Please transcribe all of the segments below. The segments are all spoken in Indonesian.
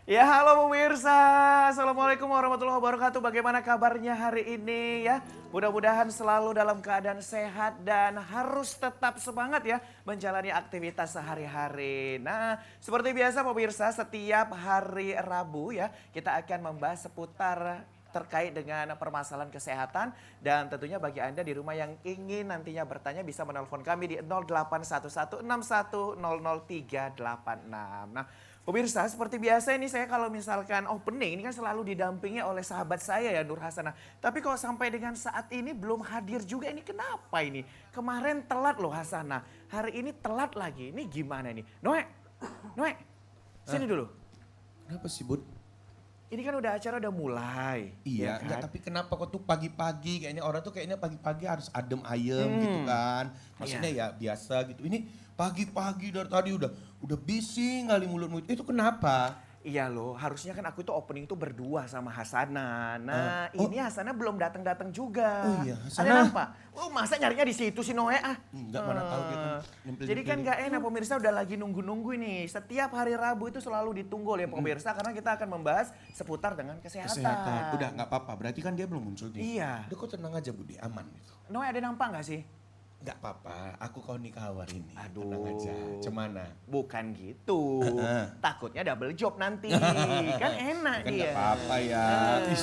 Ya halo pemirsa, Assalamualaikum warahmatullahi wabarakatuh. Bagaimana kabarnya hari ini ya? Mudah-mudahan selalu dalam keadaan sehat dan harus tetap semangat ya menjalani aktivitas sehari-hari. Nah seperti biasa pemirsa, setiap hari Rabu ya kita akan membahas seputar terkait dengan permasalahan kesehatan. Dan tentunya bagi Anda di rumah yang ingin nantinya bertanya bisa menelpon kami di 081161000386. Nah pemirsa, seperti biasa ini saya kalau misalkan opening ini kan selalu didampingi oleh sahabat saya ya Nur Hasanah. Tapi kok sampai dengan saat ini belum hadir juga, ini kenapa ini? Kemarin telat loh Hasanah, hari ini telat lagi. Ini gimana nih? Noe, sini dulu. Kenapa sih Bud? Ini kan udah acara udah mulai. Iya, ya enggak, kan? tapi kenapa kok tuh pagi-pagi kayaknya orang tuh kayaknya pagi-pagi harus adem ayem gitu kan. Maksudnya ya biasa gitu. Ini pagi-pagi dari tadi udah bising kali mulut-mulut. Itu kenapa? Iya loh, harusnya kan aku itu opening itu berdua sama Hasanah. Nah ini Hasanah belum datang-datang juga. Oh iya, Ada Hasanah. apa? Oh masa nyarinya di situ sih Noe ah? Enggak, mana tahu dia kan nyempil-nyempil. Jadi kan gak enak pemirsa, udah lagi nunggu-nunggu nih. Setiap hari Rabu itu selalu ditunggu oleh pemirsa karena kita akan membahas seputar dengan kesehatan. Kesehatan. Udah nggak apa-apa, berarti kan dia belum muncul nih. Iya. Udah kok tenang aja Budi, aman gitu. Noe ada nampak gak sih? Enggak apa-apa, aku kau nikah awal ini. Aduh. Tenang aja, cemana? Bukan gitu. Takutnya double job nanti. Kan enak Kan dia. nggak apa-apa ya. Eh,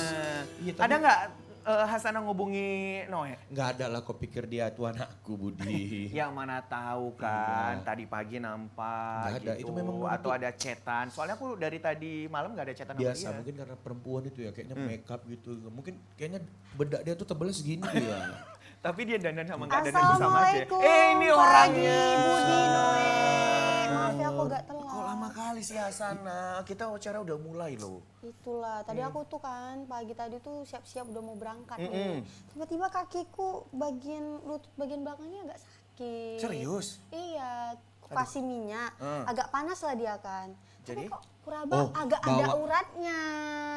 Iya, tapi- Ada nggak Hasanah ngubungi Noe? Nggak ada lah kau pikir dia tuh anakku Budi. Yang mana tahu kan, tadi pagi nampak Nggak ada, gitu. itu memang Atau ada chatan. Soalnya aku dari tadi malam nggak ada chatan sama Biasa dia. mungkin karena perempuan itu ya kayaknya make up gitu. Mungkin kayaknya bedak dia tuh tebalnya segini ya. Tapi dia dandan sama nggak dandan itu sama aja. Assalamualaikum. Ini orangnya. Pagi, Budi, Noe. Maaf ya aku agak telat. Kok lama kali sih Hasanah? Kita acara udah mulai loh. Itulah, tadi aku tuh kan pagi tadi tuh siap-siap udah mau berangkat nih. Tiba-tiba kakiku lutut bagian belakangnya agak sakit. Serius? Iya, aku kasih minyak. Agak panas lah dia kan. Jadi? Tapi kok kuraba agak ada uratnya.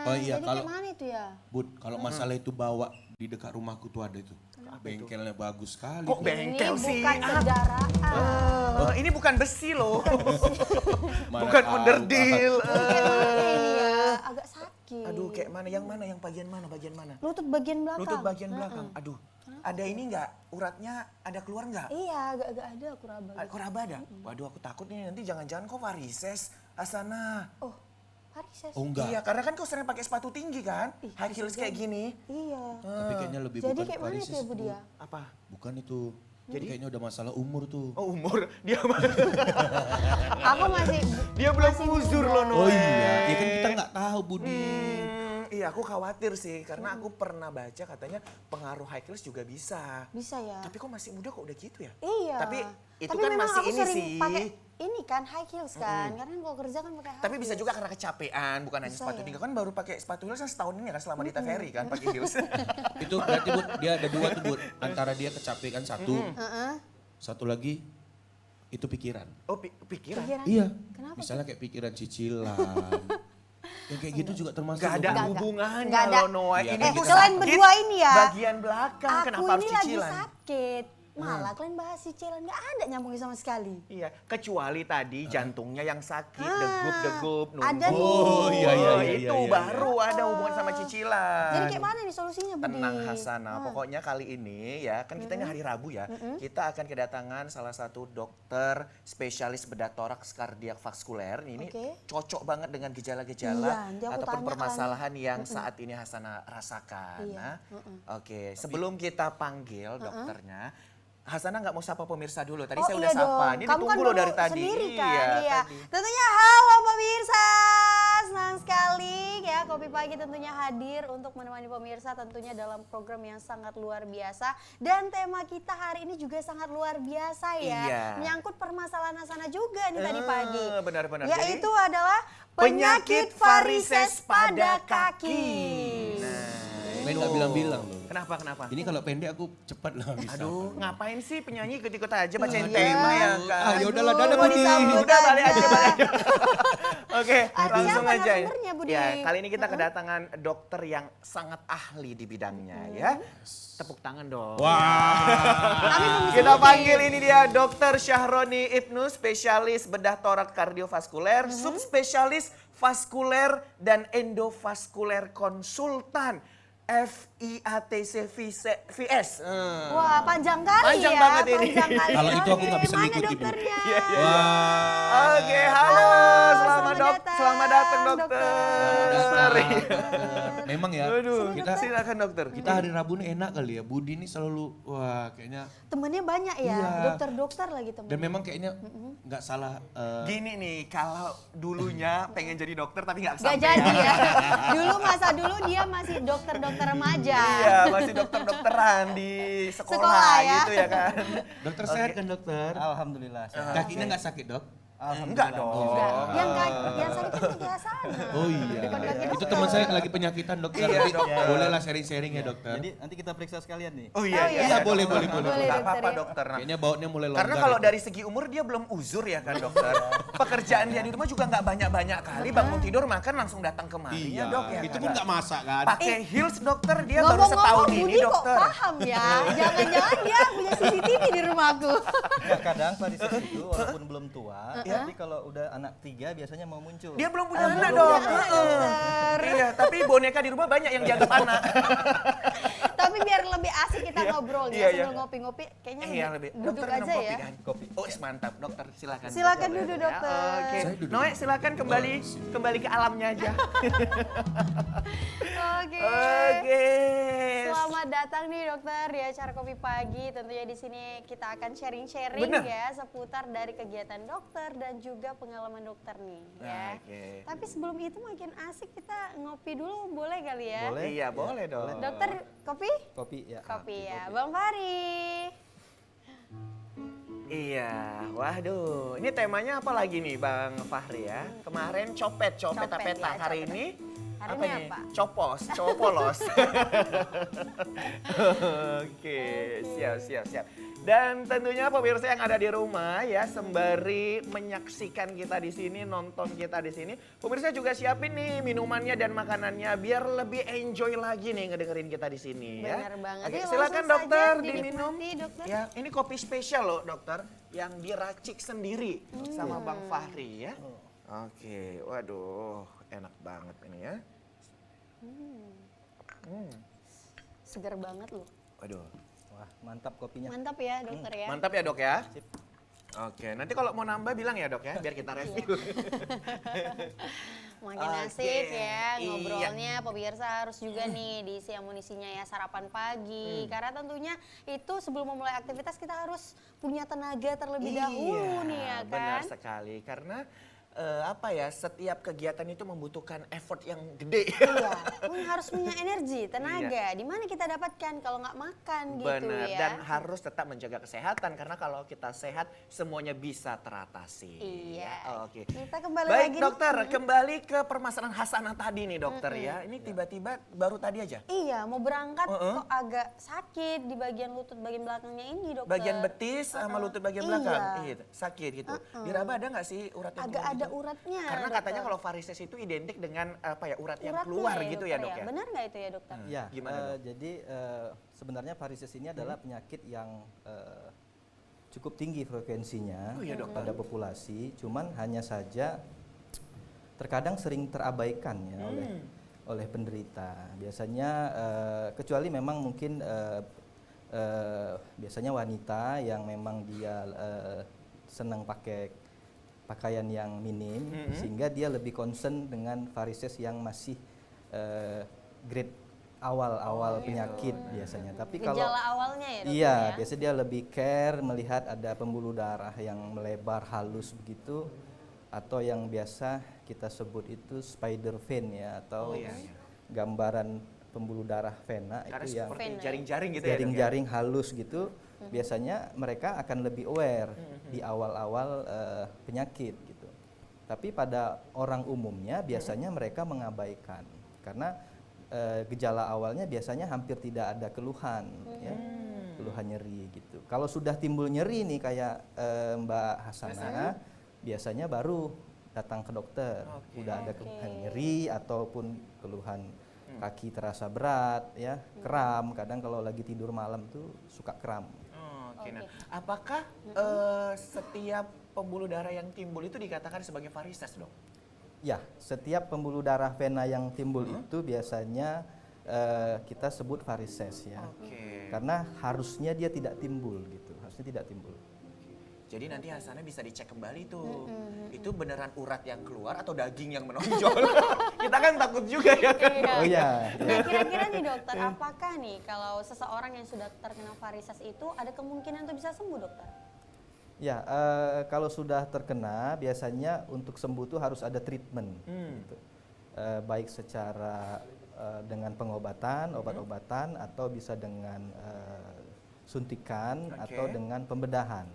Oh iya, Jadi kalau- kayak mana itu ya? Bud, kalau masalah itu bawa di dekat rumahku tuh ada itu. Bengkelnya bagus sekali. Kok bengkel Ini sih? bukan kendaraan. Ini bukan besi loh. Mana Bukan tahu, onderdil. Kayak mana ini ya? Agak sakit. Aduh, kayak mana? Yang mana? Yang bagian mana? Bagian mana? Lutut bagian belakang. Lutut bagian belakang. Aduh, ada ini nggak? Uratnya ada keluar nggak? Iya, agak-agak ada kuraba. Kok raba ada? Waduh, aku takut nih nanti jangan-jangan kok varises, Hasanah. Oh, varises. Oh enggak, Iya, karena kan kau sering pakai sepatu tinggi kan? Ih, High heels kayak gini. Iya. tapi kayaknya lebih Jadi bukan kayak mana itu ya Bu dia? Apa? Bukan itu. Jadi kayaknya udah masalah umur tuh. Oh, umur. Dia Aku masih dia belum uzur loh, Noe. Oh iya, ya kan kita nggak tahu Budi. Iya, aku khawatir sih karena aku pernah baca katanya pengaruh high heels juga bisa. bisa ya. Tapi kok masih muda kok udah gitu ya? Iya. Tapi itu kan memang masih aku ini sering sih. pakai ini kan high heels kan. Karena kalau kerja kan pakai high Tapi bisa heels. juga karena kecapean, bukan hanya Bisa sepatu ya? tinggi. Kan baru pakai sepatu heels kan setahun ini kan selama di TVRI kan pakai heels. Itu berarti Bud, dia ada dua tuh Bud. Antara dia kecapean satu, Heeh. satu lagi itu pikiran. Oh, pikiran. Pikiran. Iya. Kenapa? Misalnya kayak pikiran cicilan. Yang kayak gitu juga termasuk. Gak ada loh, Bud. hubungannya Nggak ada. loh Noah. Iya, Ini kan tuh kita- Kalian sakit berdua ini ya. bagian belakang, Aku kenapa harus ini lagi cicilan? sakit. Malah kalian bahas cicilan nggak ada nyambungnya sama sekali. Iya, kecuali tadi jantungnya yang sakit, degup-degup, nunggu. ada nih. Oh, iya, iya, iya, Itu iya, iya. baru ada hubungan sama cicilan. Jadi kayak mana nih solusinya Budi? Tenang Hasanah, pokoknya kali ini ya, kan kita ini hari Rabu ya, kita akan kedatangan salah satu dokter spesialis bedah toraks kardiak vaskuler. Ini Oke. cocok banget dengan gejala-gejala Iya, nanti aku ataupun tanya permasalahan yang saat ini Hasanah rasakan. Iya, Nah, oke, sebelum kita panggil dokternya, Hasanah nggak mau sapa pemirsa dulu. Tadi Oh saya iya udah sapa. dong. Ini Kamu ditunggu kan loh baru dari tadi. sendiri kan? Iya. tadi. Tentunya halo pemirsa. Senang sekali ya Kopi Pagi tentunya hadir untuk menemani pemirsa tentunya dalam program yang sangat luar biasa. Dan tema kita hari ini juga sangat luar biasa ya. Iya. Menyangkut permasalahan Hasanah juga nih tadi pagi. Benar-benar. Yaitu Jadi, adalah penyakit varises pada kaki. Nah, Main nggak bilang-bilang loh. Kenapa? Ini kalau pendek aku cepat lah bisa. Aduh, ngapain sih penyanyi ikut-ikut aja bacain Iya. tema ya kan? Ah, yaudahlah, dadah, mau Budi. disambut Udah balik aja, aja. balik aja. Oke, Ah, langsung siapa aja. narasumbernya, Budi? Ya, kali ini kita kedatangan dokter yang sangat ahli di bidangnya ya. Tepuk tangan dong. Wah. Kita panggil ini dia Dr. Syahroni Ibnu, spesialis bedah torak kardiovaskuler, subspesialis vaskuler dan endovaskuler konsultan. FIATC VS. Wah, panjang kali Panjang ya. banget ini. Panjang kali. Kalau itu aku nggak Oke, bisa mana ngikutin. dokternya? Wah. Oke, halo. selamat datang, Selamat datang dokter. dokter. Sorry. Memang ya. Aduh, Kita silakan dokter. kita hari Rabu nih enak kali ya. Budi ini selalu wah kayaknya Temennya banyak ya, Iya. dokter-dokter lagi temen. dan memang kayaknya nggak salah. Gini nih, kalau dulunya pengen jadi dokter tapi nggak Gak sampai. jadi ya. Masa dulu dia masih dokter-dokter remaja. Iya, masih dokter-dokteran di sekolah, Sekolah ya. gitu ya kan. Dokter sehat kan dokter? Alhamdulillah. Kakinya nggak sakit dok? Enggak dong. Enggak, yang sakit kan sebelah sana. Oh iya. Bukan kaki Itu dokter. teman saya lagi penyakitan dokter. Iya, Tapi dokter. bolehlah sharing-sharing ya dokter. Jadi nanti kita periksa sekalian nih. Oh Oh, iya, iya. Iya, boleh. Boleh, Nggak apa-apa dokter ya. dokter. Nah, Kayaknya bautnya mulai longgar. karena kalau itu. dari segi umur dia belum uzur ya kan dokter. Pekerjaan dia di rumah juga nggak banyak-banyak kali. Bangun tidur makan langsung datang kemari Iya, ya dok ya. itu kan? pun nggak masak kan? Pakai heels dokter dia baru setahun Ngomong-ngomong ini Budi kok dokter. paham ya. Jangan-jangan dia punya CCTV di rumahku. Nah, kadang varises itu walaupun belum tua, tapi kalau udah anak 3 biasanya mau muncul. Dia belum punya anak belum dok. punya anak, dokter. Iya, tapi boneka di rumah banyak yang dianggap anak. Tapi biar lebih asik kita ngobrol Iya, ya iya. sambil ngopi-ngopi. Kayaknya Iya lebih. duduk Dokter minum aja kopi ya. kan? Kopi. Oh mantap dokter silakan. Silakan Dokter. duduk, Ya, dokter. Oke. Saya duduk. Noe silakan kembali ke alamnya aja. Oke. Oke. Selamat datang nih dokter di acara Kopi Pagi. Tentunya di sini kita akan sharing-sharing Bener. ya seputar dari kegiatan dokter dan juga pengalaman dokter nih ya. Oke. Tapi sebelum itu makin asik kita ngopi dulu boleh kali ya? Boleh. Iya boleh dong. Dokter kopi? Kopi ya. Kopi ya. Bang Fari. Iya, waduh. Ini temanya apa lagi nih Bang Fahri ya? Kemarin copet Copet, peta. ya, Hari copet. ini Hari apa ini nih? apa? Copos, cowok polos. Oke, siap. Dan tentunya pemirsa yang ada di rumah ya sembari menyaksikan kita di sini, nonton kita di sini, pemirsa juga siapin nih minumannya dan makanannya biar lebih enjoy lagi nih ngedengerin kita di sini ya. Benar banget. Oke, Yuk, silakan langsung dokter saja diminum. dinikmati, dokter. Ya, ini kopi spesial loh dokter yang diracik sendiri sama Bang Fahri ya. Oke, waduh enak banget ini ya. Seger banget loh. Waduh, Wah, mantap kopinya. Mantap ya dokter ya. mantap ya dok ya. Oke, nanti kalau mau nambah bilang ya dok ya, biar kita review. Makin Oke, asik ya iya. ngobrolnya, pemirsa harus juga nih diisi amunisinya ya sarapan pagi. Karena tentunya itu sebelum memulai aktivitas kita harus punya tenaga terlebih dahulu nih ya kan. Benar sekali, karena apa ya, setiap kegiatan itu membutuhkan effort yang gede. Iya, harus punya energi, tenaga. Di mana kita dapatkan kalau nggak makan gitu Benar, ya. dan harus tetap menjaga kesehatan karena kalau kita sehat semuanya bisa teratasi. Iya. Ya, Oke. Kita kembali Baik lagi nih. dokter, kembali ke permasalahan Hasanah tadi nih dokter ya. Ini tiba-tiba baru tadi aja. Iya, mau berangkat kok agak sakit di bagian lutut bagian belakangnya ini dokter. Bagian betis sama lutut bagian Iya. belakang, iya, sakit gitu. Diraba ada nggak sih urat yang Agak keluar ada gitu? uratnya. Karena dokter. katanya kalau varises itu identik dengan apa ya urat yang Uratnya keluar gitu ya dokter dok ya. Benar nggak itu ya dokter? Ya, Gimana, Dok? jadi sebenarnya varises ini adalah penyakit yang cukup tinggi frekuensinya Oh iya, dokter. pada populasi, cuman hanya saja terkadang sering terabaikan ya oleh penderita. Biasanya kecuali memang mungkin biasanya wanita yang memang dia senang pakai pakaian yang minim sehingga dia lebih concern dengan varises yang masih grade awal-awal penyakit biasanya. Tapi kalau Gejala awalnya ya dokter iya, ya? biasanya dia lebih care melihat ada pembuluh darah yang melebar halus begitu atau yang biasa kita sebut itu spider vein ya atau iya, iya. gambaran pembuluh darah vena Karena itu yang seperti Vein, ya. jaring-jaring gitu ya. Dok, ya? jaring-jaring halus gitu. Biasanya mereka akan lebih aware di awal-awal penyakit gitu. Tapi pada orang umumnya biasanya mereka mengabaikan karena gejala awalnya biasanya hampir tidak ada keluhan, ya, keluhan nyeri gitu. Kalau sudah timbul nyeri nih kayak Mbak Hasanah, biasanya baru datang ke dokter. Udah ada keluhan nyeri ataupun keluhan kaki terasa berat, ya, kram. Kadang kalau lagi tidur malam tuh suka kram. Oke, nah, apakah setiap pembuluh darah yang timbul itu dikatakan sebagai varises, dok? Ya, setiap pembuluh darah vena yang timbul itu biasanya kita sebut varises, ya. Karena harusnya dia tidak timbul gitu, harusnya tidak timbul. Jadi nanti Hasanah bisa dicek kembali tuh. Itu beneran urat yang keluar atau daging yang menonjol? Kita kan takut juga ya kan. Oh iya. Nah kira-kira nih dokter, apakah nih kalau seseorang yang sudah terkena varises itu ada kemungkinan untuk bisa sembuh dokter? Ya, kalau sudah terkena biasanya untuk sembuh tuh harus ada treatment, gitu. Baik secara dengan pengobatan, obat-obatan, atau bisa dengan suntikan atau dengan pembedahan.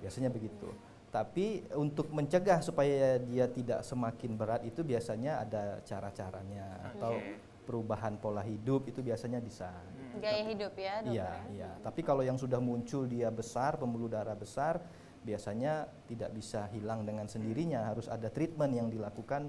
Biasanya begitu. Tapi untuk mencegah supaya dia tidak semakin berat itu biasanya ada cara-caranya atau perubahan pola hidup itu biasanya bisa. Gaya hidup ya dokter? Iya, iya. Tapi kalau yang sudah muncul dia besar, pembuluh darah besar, biasanya tidak bisa hilang dengan sendirinya. Harus ada treatment yang dilakukan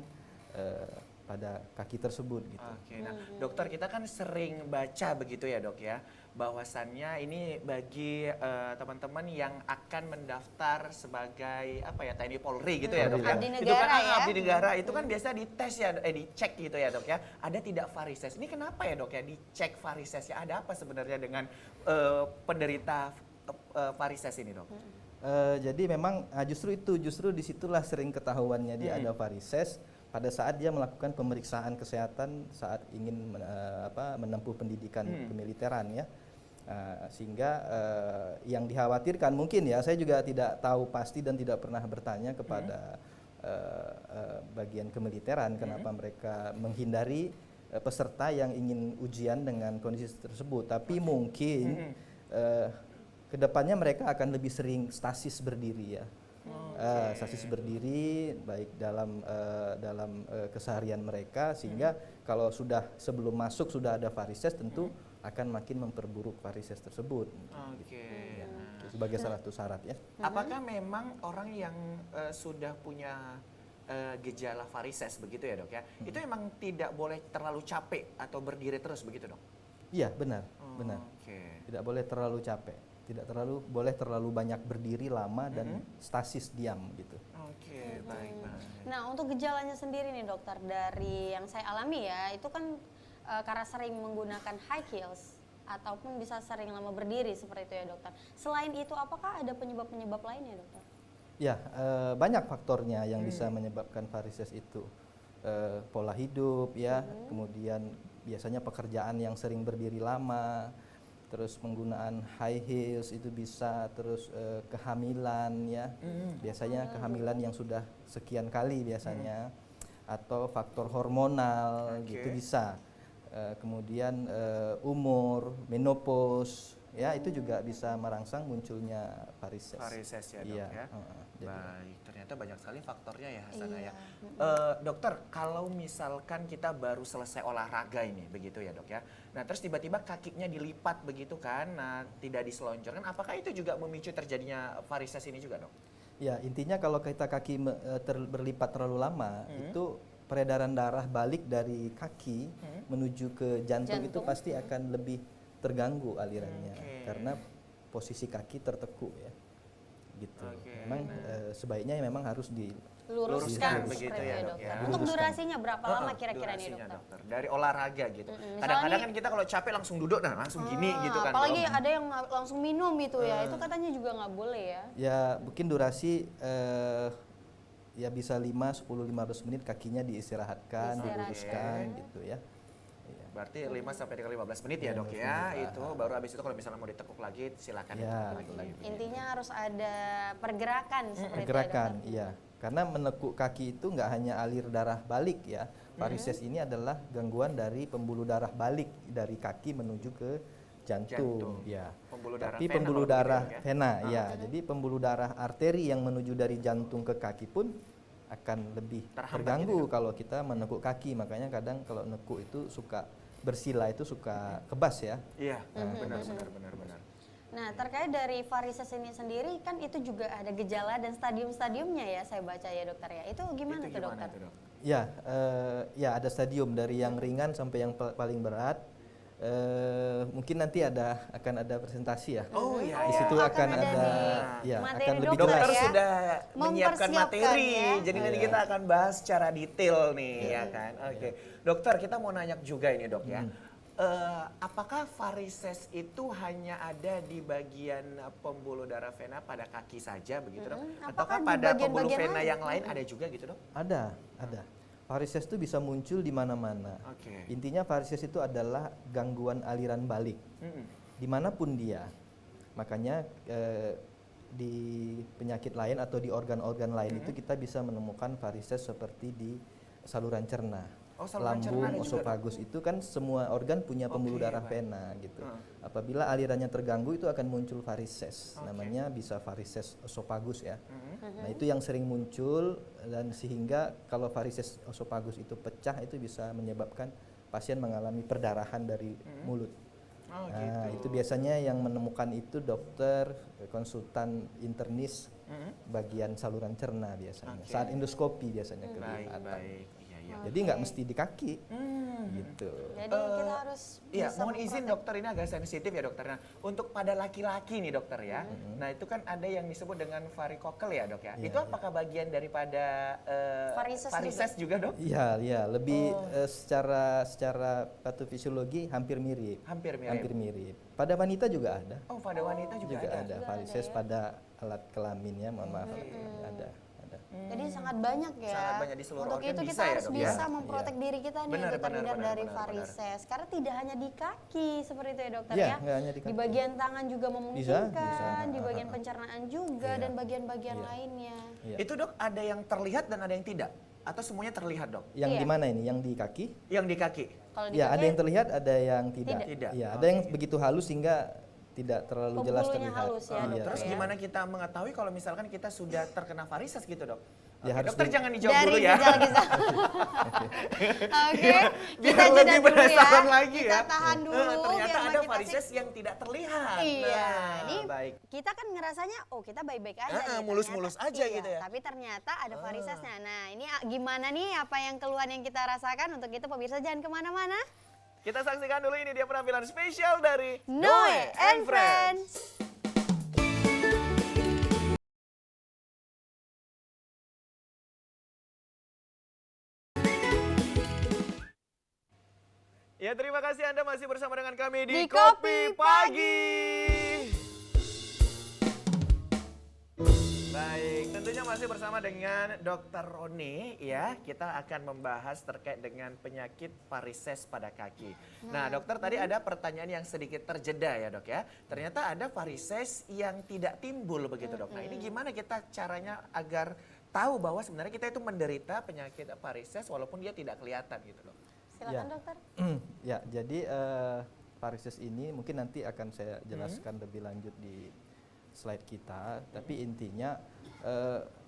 pada kaki tersebut gitu. Oke, nah dokter kita kan sering baca begitu ya dok ya, bahwasannya ini bagi teman-teman yang akan mendaftar sebagai apa ya TNI Polri gitu ya dok ya. Abdi Itu kan negara ya? abdi negara itu kan biasa dites ya, dicek gitu ya dok ya. Ada tidak varises? Ini kenapa ya dok ya dicek varisesnya? Ada apa sebenarnya dengan penderita varises ini dok? Jadi memang justru disitulah sering ketahuannya dia ada varises pada saat dia melakukan pemeriksaan kesehatan saat ingin menempuh pendidikan kemiliteran ya. Sehingga yang dikhawatirkan mungkin ya, saya juga tidak tahu pasti dan tidak pernah bertanya kepada bagian kemiliteran kenapa mereka menghindari peserta yang ingin ujian dengan kondisi tersebut. Tapi mungkin kedepannya mereka akan lebih sering stasis berdiri ya. Stasis berdiri baik dalam keseharian mereka, sehingga kalau sudah sebelum masuk sudah ada varises tentu akan makin memperburuk varises tersebut. Oke. Ya, sebagai salah satu syarat ya. Apakah memang orang yang sudah punya gejala varises begitu ya dok ya, itu memang tidak boleh terlalu capek atau berdiri terus begitu dok? Iya benar, benar. Tidak boleh terlalu capek, tidak boleh terlalu banyak berdiri lama dan stasis diam gitu. Oke, baik. Nah untuk gejalanya sendiri nih dokter, dari yang saya alami ya, itu kan karena sering menggunakan high heels ataupun bisa sering lama berdiri seperti itu ya dokter. Selain itu apakah ada penyebab-penyebab lainnya dokter? Ya, banyak faktornya yang bisa menyebabkan varises itu. Pola hidup ya, kemudian biasanya pekerjaan yang sering berdiri lama, terus penggunaan high heels itu bisa, terus kehamilan ya, biasanya kehamilan yang sudah sekian kali biasanya, atau faktor hormonal gitu bisa. Kemudian umur, menopause ya, itu juga bisa merangsang munculnya varises. Varises ya dok Iya, ya. jadi Baik, ternyata banyak sekali faktornya ya Hasanah ya. Dokter, kalau misalkan kita baru selesai olahraga ini begitu ya dok ya. Nah terus tiba-tiba kakinya dilipat begitu kan, nah tidak diselonjorkan, apakah itu juga memicu terjadinya varises ini juga dok? Ya, intinya kalau kita kaki berlipat terlalu lama, itu peredaran darah balik dari kaki menuju ke jantung itu pasti akan lebih terganggu alirannya karena posisi kaki tertekuk ya. Gitu. Memang sebaiknya memang harus Luruskan begitu seperti ya, itu, dok ya. Untuk durasinya berapa lama kira-kira nih Durasinya, dokter? Dari olahraga gitu. Misalnya Kadang-kadang kan kita kalau capek langsung duduk, nah langsung gini gitu kan. Apalagi dok. ada yang langsung minum gitu ya, itu katanya juga nggak boleh ya. Ya, mungkin durasi ya bisa 5-10-15 menit kakinya diistirahatkan, diluruskan gitu ya. Berarti 5 sampai dengan 15 menit ya dok ya. Itu baru habis itu kalau misalnya mau ditekuk lagi silakan Ya, ditekuk lagi. Intinya harus ada pergerakan seperti Pergerakan, itu ya, dokter. iya. Karena menekuk kaki itu nggak hanya alir darah balik ya. Varises ini adalah gangguan dari pembuluh darah balik dari kaki menuju ke jantung. Ya. Pembuluh darah Tapi vena pembuluh kalau begitu darah ya, dok ya. vena, ya. Jadi pembuluh darah arteri yang menuju dari jantung ke kaki pun akan lebih Terhambat terganggu gitu, kalau kita menekuk kaki. Makanya kadang kalau nekuk itu suka bersila itu suka kebas ya. Iya, benar. Nah, terkait dari varises ini sendiri kan itu juga ada gejala dan stadium-stadiumnya ya saya baca ya dokter ya. Itu gimana tuh dokter? Dok? Ya, ya ada stadium dari yang ringan sampai yang paling berat. Mungkin nanti akan ada presentasi ya. Oh iya. Di situ akan akan ada ada, di ya materi akan lebih dokter Dokter jelas. ya. sudah menyiapkan Mempersiapkan materi, ya. jadi nanti kita akan bahas secara detail nih, ya kan? Oke, dokter kita mau nanya juga ini dok ya. Apakah varises itu hanya ada di bagian pembuluh darah vena pada kaki saja begitu dok? Apakah Ataukah di pada pembuluh bagian-bagian vena lain? yang lain ada juga gitu dok? Ada. Varises itu bisa muncul di mana-mana. Oke. Intinya varises itu adalah gangguan aliran balik. Dimanapun dia. Makanya di penyakit lain atau di organ-organ lain itu kita bisa menemukan varises seperti di saluran cerna. Oh, saluran cerna Lambung, ada juga, osofagus itu kan semua organ punya pembuluh darah baik. vena gitu. Apabila alirannya terganggu itu akan muncul varises. Namanya bisa varises osofagus ya. Nah, itu yang sering muncul dan sehingga kalau varises osofagus itu pecah itu bisa menyebabkan pasien mengalami perdarahan dari mulut. Oh, Nah, gitu. itu biasanya yang menemukan itu dokter, konsultan internis bagian saluran cerna biasanya. Oke. Saat endoskopi biasanya kelihatan. Baik. Iya. Jadi nggak mesti di kaki, gitu. Jadi kita harus Iya, bisa mohon izin memprotek. dokter, ini agak sensitif ya dokter. Nah, untuk pada laki-laki nih dokter ya, nah itu kan ada yang disebut dengan varikokel ya dok ya. Iya, Itu apakah bagian daripada Varises juga dok? Iya, lebih secara patofisiologi hampir mirip. Hampir mirip. Hampir mirip. Pada wanita juga ada. Oh, pada wanita juga ada. Varises pada alat kelamin ya, mohon maaf. Ada. Jadi sangat banyak ya. Sangat banyak di seluruh Untuk organ itu bisa kita ya, harus dok, ya? bisa memprotek diri kita nih Benar, untuk terhindar benar, dari benar. varises. Karena tidak hanya di kaki seperti itu ya dokter Iya, ya. nggak hanya di Di kaki. bagian tangan juga memungkinkan, bisa. di bagian pencernaan juga Iya. dan bagian-bagian Iya. lainnya. Iya. Itu dok ada yang terlihat dan ada yang tidak? Atau semuanya terlihat dok? Yang Iya. di mana ini? Yang di kaki? Yang di kaki? Kalau di Ya, kaki ada yang terlihat, ada yang tidak. Tidak. Iya, ada yang begitu halus sehingga tidak terlalu jelas Pembuluhnya terlihat. halus ya, Iya, dokter Terus ya. gimana kita mengetahui kalau misalkan kita sudah terkena varises gitu dok? Ya, Oke, harus dokter di- jangan dijawab dari dulu ya. gejala-gejala. Oke, kita Biar jeda lebih dulu ya. penasaran lagi Kita ya. tahan dulu. Ternyata biar ada makin varises asik. yang tidak terlihat. Iya, Nah, ini baik. kita kan ngerasanya oh kita baik-baik aja nih, mulus-mulus ternyata- aja iya, gitu ya. Tapi ternyata ada varisesnya. Nah ini gimana nih apa yang keluhan yang kita rasakan untuk itu pemirsa jangan kemana-mana. Kita saksikan dulu, ini dia penampilan spesial dari Noe and Friends. Ya, terima kasih Anda masih bersama dengan kami di Di Kopi Kopi Pagi. Baik, tentunya masih bersama dengan Dr. Roni ya. Kita akan membahas terkait dengan penyakit varises pada kaki. Nah, dokter tadi ada pertanyaan yang sedikit terjeda ya, Dok ya. Ternyata ada varises yang tidak timbul begitu, Dok. Nah, ini gimana kita caranya agar tahu bahwa sebenarnya kita itu menderita penyakit varises walaupun dia tidak kelihatan gitu, Dok. Silakan Ya. dokter. Ya, jadi varises ini mungkin nanti akan saya jelaskan lebih lanjut di slide kita. Tapi intinya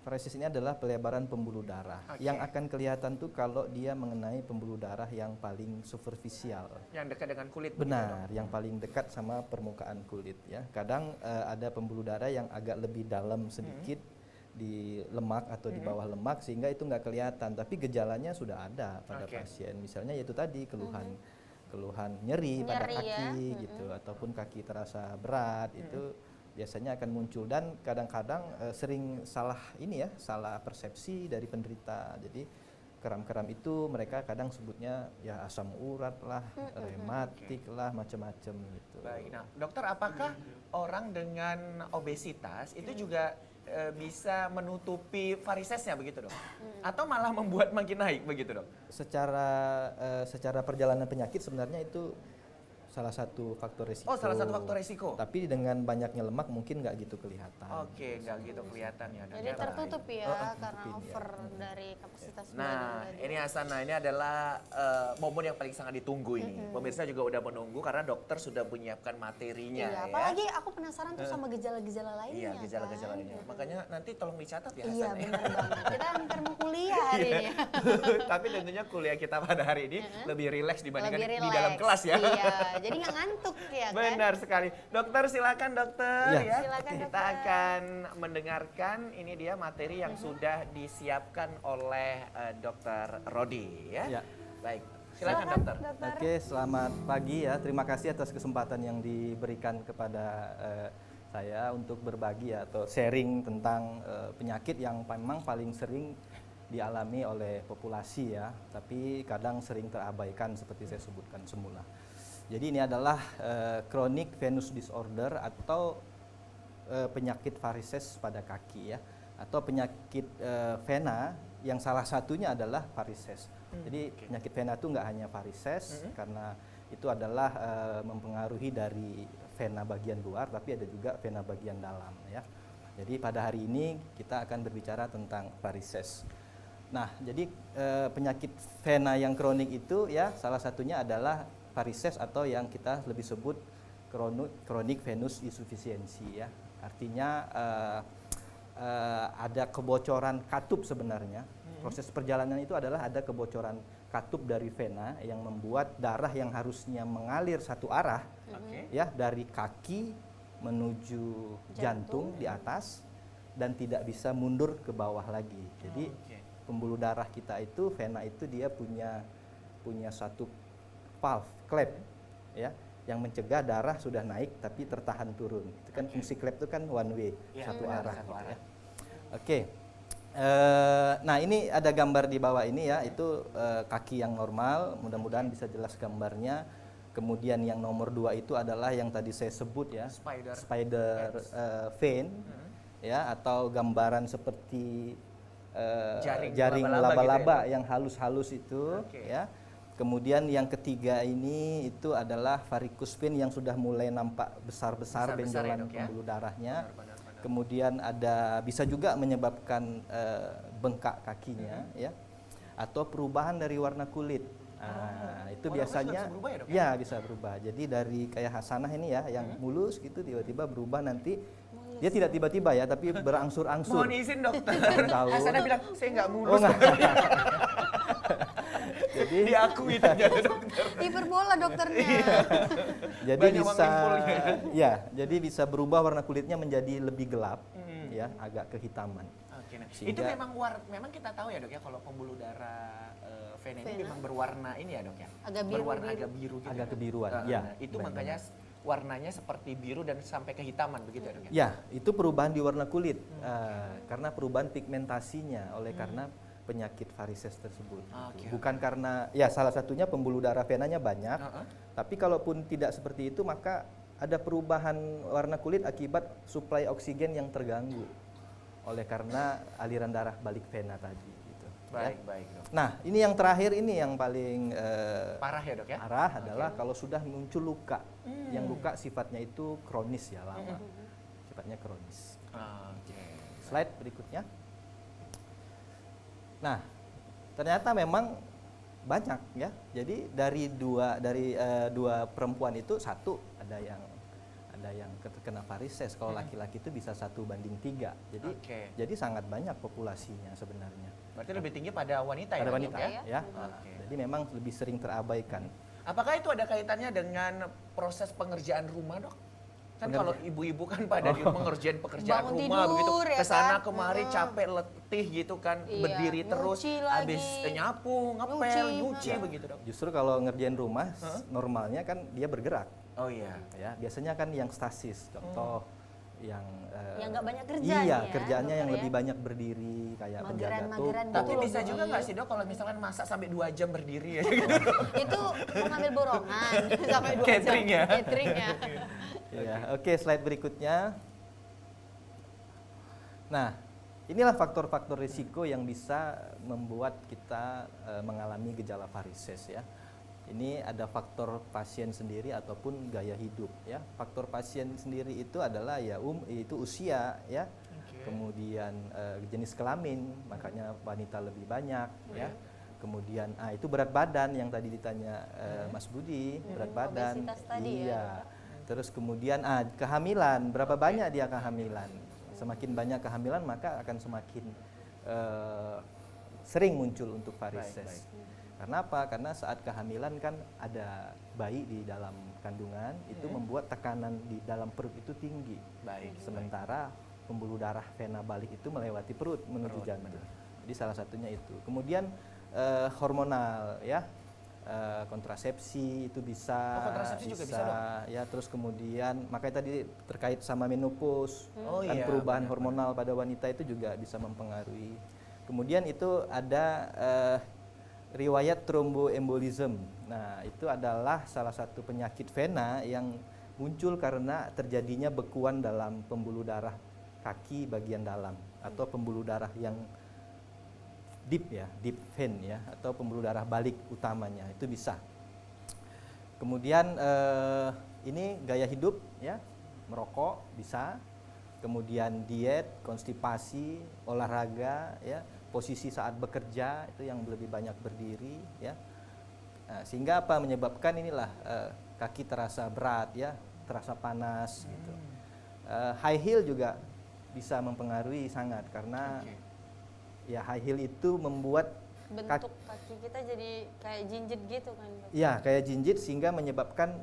varises ini adalah pelebaran pembuluh darah. Oke. Yang akan kelihatan tuh kalau dia mengenai pembuluh darah yang paling superficial. Yang dekat dengan kulit. begitu, Dok? Benar, yang paling dekat sama permukaan kulit ya. Kadang ada pembuluh darah yang agak lebih dalam sedikit di lemak atau di bawah lemak sehingga itu nggak kelihatan, tapi gejalanya sudah ada pada Oke. pasien. Misalnya yaitu tadi keluhan nyeri pada Nyeri ya. kaki gitu ataupun kaki terasa berat itu biasanya akan muncul dan kadang-kadang sering salah salah persepsi dari penderita. Jadi kram-kram itu mereka kadang sebutnya ya asam urat lah, rematik lah, macam-macam gitu. Baik, nah dokter apakah orang dengan obesitas itu juga bisa menutupi varisesnya begitu dok? Atau malah membuat makin naik begitu dok? Secara perjalanan penyakit sebenarnya itu salah satu faktor risiko. Oh, salah satu faktor risiko. Tapi dengan banyaknya lemak mungkin nggak gitu kelihatan. Oke, nggak gitu kelihatan ya. Dok, Jadi ya. tertutup ya karena tutupin, over dari kapasitas Nah, badan. ini Hasan, nah ini adalah momen yang paling sangat ditunggu ini. Pemirsa juga udah menunggu karena dokter sudah menyiapkan materinya Iya, ya. apalagi aku penasaran tuh sama gejala-gejala lainnya. Iya, gejala-gejala kan? lainnya. Makanya nanti tolong dicatat ya Iya, Hasan ya. benar banget. Kita hampir mau kuliah hari ini. ya. Tapi tentunya kuliah kita pada hari ini lebih rileks dibandingkan Lebih di dalam rileks. kelas ya. Iya, jadi nggak ngantuk ya kan? Benar sekali. Dokter silakan dokter Ya. ya. Silakan, Kita dokter. akan mendengarkan ini dia materi yang sudah disiapkan oleh Dokter Rodi ya. Ya. Baik. Silakan dokter. Oke, selamat pagi ya. Terima kasih atas kesempatan yang diberikan kepada saya untuk berbagi atau sharing tentang penyakit yang memang paling sering dialami oleh populasi ya, tapi kadang sering terabaikan seperti saya sebutkan semula. Jadi ini adalah chronic venous disorder atau penyakit varises pada kaki ya, atau penyakit vena yang salah satunya adalah varises. Jadi penyakit vena itu nggak hanya varises karena itu adalah mempengaruhi dari vena bagian luar, tapi ada juga vena bagian dalam ya. Jadi pada hari ini kita akan berbicara tentang varises. Nah, jadi penyakit vena yang kronik itu ya salah satunya adalah varises atau yang kita lebih sebut chronic venous insufficiency ya. Artinya ada kebocoran katup sebenarnya. Proses perjalanan itu adalah ada kebocoran katup dari vena yang membuat darah yang harusnya mengalir satu arah Oke. ya dari kaki menuju jantung di atas dan tidak bisa mundur ke bawah lagi. Jadi Oke. pembuluh darah kita itu vena itu dia punya satu valve klep ya yang mencegah darah sudah naik tapi tertahan turun. Itu kan fungsi klep itu kan one way, Ya, satu benar, arah. satu gitu arah. ya. Oke. Nah ini ada gambar di bawah ini ya, itu kaki yang normal, mudah-mudahan bisa jelas gambarnya. Kemudian yang nomor 2 itu adalah yang tadi saya sebut ya, spider vein ya, atau gambaran seperti jaring laba-laba gitu ya, yang halus-halus itu Oke. ya. Kemudian yang ketiga ini itu adalah varicose vein yang sudah mulai nampak besar-besar Besar-besar ya, benjolan Dok, ya? pembuluh darahnya. Benar. Kemudian ada bisa juga menyebabkan bengkak kakinya ya, atau perubahan dari warna kulit. Nah, itu Warna kulit biasanya bisa berubah ya, Dok, ya? ya bisa berubah. Jadi dari kayak Hasanah ini ya yang mulus gitu tiba-tiba berubah nanti dia tidak tiba-tiba ya tapi berangsur-angsur. Mohon izin dokter. Tahu. Hasanah bilang saya nggak Oh, mulus. enggak. Jadi Diakui ternyata dokter. Hiperbola dokternya. jadi Banyak bisa mengimpulnya. ya, jadi bisa berubah warna kulitnya menjadi lebih gelap ya, agak kehitaman. Oke, nah. Itu Sehingga- memang kita tahu ya dok ya kalau pembuluh darah vena ini Vena. memang berwarna ini ya dok ya. Agak biru-biru. Berwarna agak biru gitu. Agak ya, Dok? kebiruan, Nah, ya, nah, itu benar. makanya warnanya seperti biru dan sampai kehitaman begitu ya dok ya. Ya, itu perubahan di warna kulit karena perubahan pigmentasinya oleh karena penyakit varises tersebut. Oke, Bukan karena ya salah satunya pembuluh darah venanya banyak, Heeh. tapi kalaupun tidak seperti itu maka ada perubahan warna kulit akibat suplai oksigen yang terganggu oleh karena aliran darah balik vena tadi. Gitu, ya. Baik dok. Nah, ini yang terakhir ini yang paling Parah ya dok ya. parah adalah kalau sudah muncul luka, yang luka sifatnya itu kronis ya lama, sifatnya kronis. Oke. Slide berikutnya. Nah, ternyata memang banyak ya. Jadi dari dua perempuan itu satu ada yang terkena varises. Kalau laki-laki itu bisa 1:3. Jadi Oke. jadi sangat banyak populasinya sebenarnya. Berarti lebih tinggi pada wanita ya. Pada dok, wanita ya? ya. Oke. Jadi memang lebih sering terabaikan. Apakah itu ada kaitannya dengan proses pengerjaan rumah dok? Kan kalau ibu-ibu kan pada di pengerjaan pekerjaan Bangun rumah begitu tidur, ya kesana kan? kemari capek letih gitu kan Iya, berdiri terus nyuci lagi. habis nyapu ngepel Nyuci, nyuci begitu dok. Justru kalau ngerjain rumah normalnya kan dia bergerak Oh iya. ya. Biasanya kan yang stasis, contoh yang Yang nggak banyak kerjaan iya, ya, kerjaannya yang dokter lebih ya? banyak berdiri kayak penjaga Mageran-mageran toko. Tapi Betul, bisa betul. juga nggak sih dok kalau misalkan masak sampai 2 jam berdiri ya? Itu mengambil borongan sampai 2 Catering jam. ya? Catering ya. Iya, oke, slide berikutnya. Nah, inilah faktor-faktor risiko yang bisa membuat kita mengalami gejala varises ya. Ini ada faktor pasien sendiri ataupun gaya hidup ya. Faktor pasien sendiri itu adalah ya itu usia ya. Kemudian jenis kelamin, makanya wanita lebih banyak ya. Kemudian itu berat badan yang tadi ditanya Mas Budi, berat badan. Obesitas tadi iya. Terus kemudian kehamilan, berapa banyak dia kehamilan. Semakin banyak kehamilan maka akan semakin sering muncul untuk varises. Karena apa? Karena saat kehamilan kan ada bayi di dalam kandungan, itu membuat tekanan di dalam perut itu tinggi. Sementara pembuluh darah vena balik itu melewati perut menuju jantung. Jadi salah satunya itu. Kemudian hormonal ya, kontrasepsi itu bisa. Kontrasepsi juga bisa dong? Ya, terus kemudian makanya tadi terkait sama menopause, kan iya, perubahan hormonal pada wanita itu juga bisa mempengaruhi. Kemudian itu ada riwayat tromboembolism. Nah, itu adalah salah satu penyakit vena yang muncul karena terjadinya bekuan dalam pembuluh darah kaki bagian dalam atau pembuluh darah yang deep ya, deep vein ya, atau pembuluh darah balik utamanya itu bisa. Kemudian ini gaya hidup ya, merokok bisa. Kemudian diet, konstipasi, olahraga ya, posisi saat bekerja itu yang lebih banyak berdiri ya. Nah, sehingga apa menyebabkan inilah kaki terasa berat ya, terasa panas gitu. High heel juga bisa mempengaruhi sangat karena ya high heel itu membuat Bentuk kaki kita jadi kayak jinjit gitu kan, Dok? ya kayak jinjit sehingga menyebabkan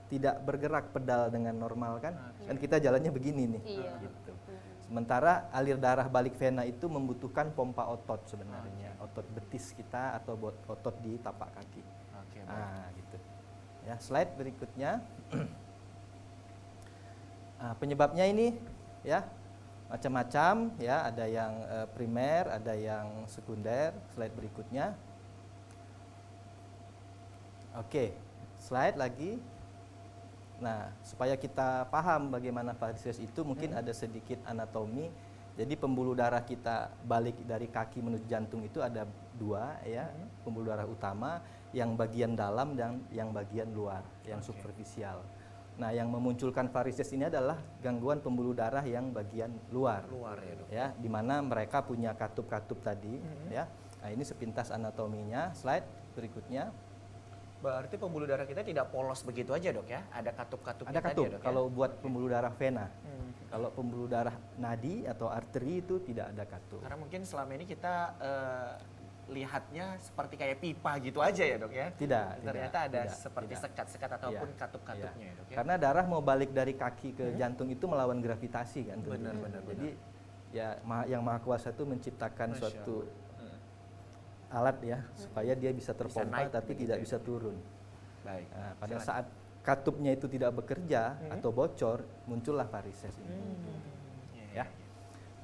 tidak bergerak pedal dengan normal kan. Kan kita jalannya begini nih. Iya. Gitu. Sementara alir darah balik vena itu membutuhkan pompa otot sebenarnya, otot betis kita atau otot di tapak kaki. Nah, gitu. Ya, slide berikutnya. Penyebabnya ini ya macam-macam ya, ada yang primer, ada yang sekunder. Slide berikutnya. Oke, slide lagi. Nah, supaya kita paham bagaimana varises itu, mungkin ada sedikit anatomi. Jadi pembuluh darah kita balik dari kaki menuju jantung itu ada dua ya, pembuluh darah utama yang bagian dalam dan yang bagian luar, yang superficial. Nah, yang memunculkan varises ini adalah gangguan pembuluh darah yang bagian luar. Luar ya, Dok. Ya, di mana mereka punya katup-katup tadi ya. Nah, ini sepintas anatominya. Slide berikutnya. Berarti pembuluh darah kita tidak polos begitu aja, Dok ya? Ada katup-katupnya Ada tadi katup ya, Dok ya? kalau buat pembuluh darah vena. Kalau pembuluh darah nadi atau arteri itu tidak ada katup. Karena mungkin selama ini kita lihatnya seperti kayak pipa gitu aja ya, Dok ya? Tidak. Ternyata ada tidak, seperti tidak. sekat-sekat ataupun Iya, katup-katupnya iya. ya, Dok ya? Karena darah mau balik dari kaki ke jantung itu melawan gravitasi kan. tentunya. Benar. Jadi ya yang Maha Kuasa itu menciptakan Masya suatu alat ya supaya dia bisa terpompa naik tapi begitu tidak ya. bisa turun. Baik. Nah, pada Silakan. saat katupnya itu tidak bekerja atau bocor, muncullah varises ini. Ya.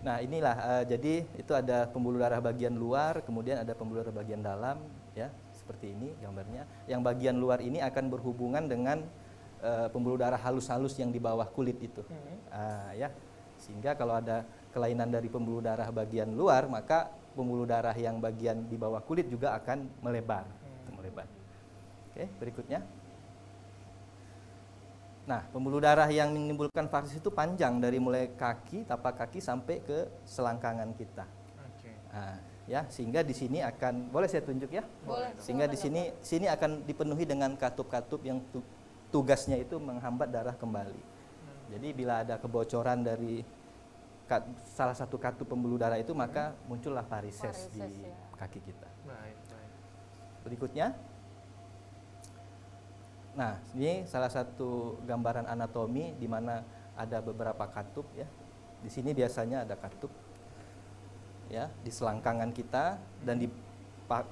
Nah, inilah jadi itu ada pembuluh darah bagian luar, kemudian ada pembuluh darah bagian dalam ya, seperti ini gambarnya. Yang bagian luar ini akan berhubungan dengan pembuluh darah halus-halus yang di bawah kulit itu. Ya. Sehingga kalau ada kelainan dari pembuluh darah bagian luar, maka pembuluh darah yang bagian di bawah kulit juga akan melebar. Melebar. Oke, berikutnya. Nah, pembuluh darah yang menimbulkan varises itu panjang dari mulai kaki, tapak kaki sampai ke selangkangan kita. Nah, ya, sehingga di sini akan boleh saya tunjuk ya? Boleh. Sehingga di sini akan dipenuhi dengan katup-katup yang tugasnya itu menghambat darah kembali. Jadi bila ada kebocoran dari salah satu katup pembuluh darah itu, maka muncullah varises di ya. kaki kita. Baik. Berikutnya. Nah, ini salah satu gambaran anatomi di mana ada beberapa katup ya. Di sini biasanya ada katup ya di selangkangan kita dan di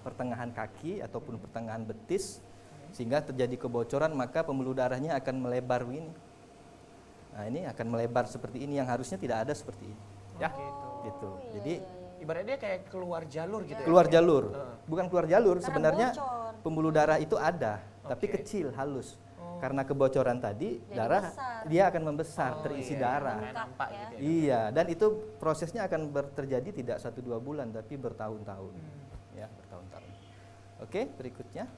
pertengahan kaki ataupun pertengahan betis, sehingga terjadi kebocoran maka pembuluh darahnya akan melebar begini. Nah, ini akan melebar seperti ini yang harusnya tidak ada seperti ini. Ya, gitu. Jadi Ibaratnya kayak keluar jalur gitu ya? keluar jalur. Bukan keluar jalur, Karena sebenarnya bocor. pembuluh darah itu ada, tapi Oke. kecil, halus. Karena kebocoran tadi, Jadi darah besar. dia akan membesar, terisi iya, darah. kayak nampak gitu ya. Iya, dan itu prosesnya akan terjadi tidak 1-2 bulan, tapi bertahun-tahun. Ya, bertahun-tahun. Oke, berikutnya.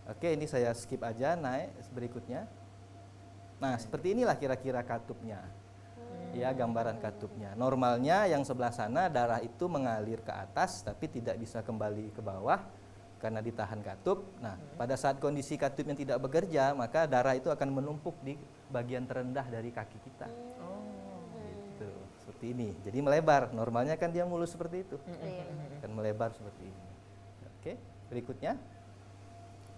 Oke, ini saya skip aja, naik berikutnya. Nah, seperti inilah kira-kira katupnya. Ya, gambaran katupnya. Normalnya yang sebelah sana darah itu mengalir ke atas tapi tidak bisa kembali ke bawah karena ditahan katup. Nah, pada saat kondisi katupnya tidak bekerja, maka darah itu akan menumpuk di bagian terendah dari kaki kita. Gitu, seperti ini. Jadi melebar. Normalnya kan dia mulus seperti itu. Kan melebar seperti ini. Oke, berikutnya.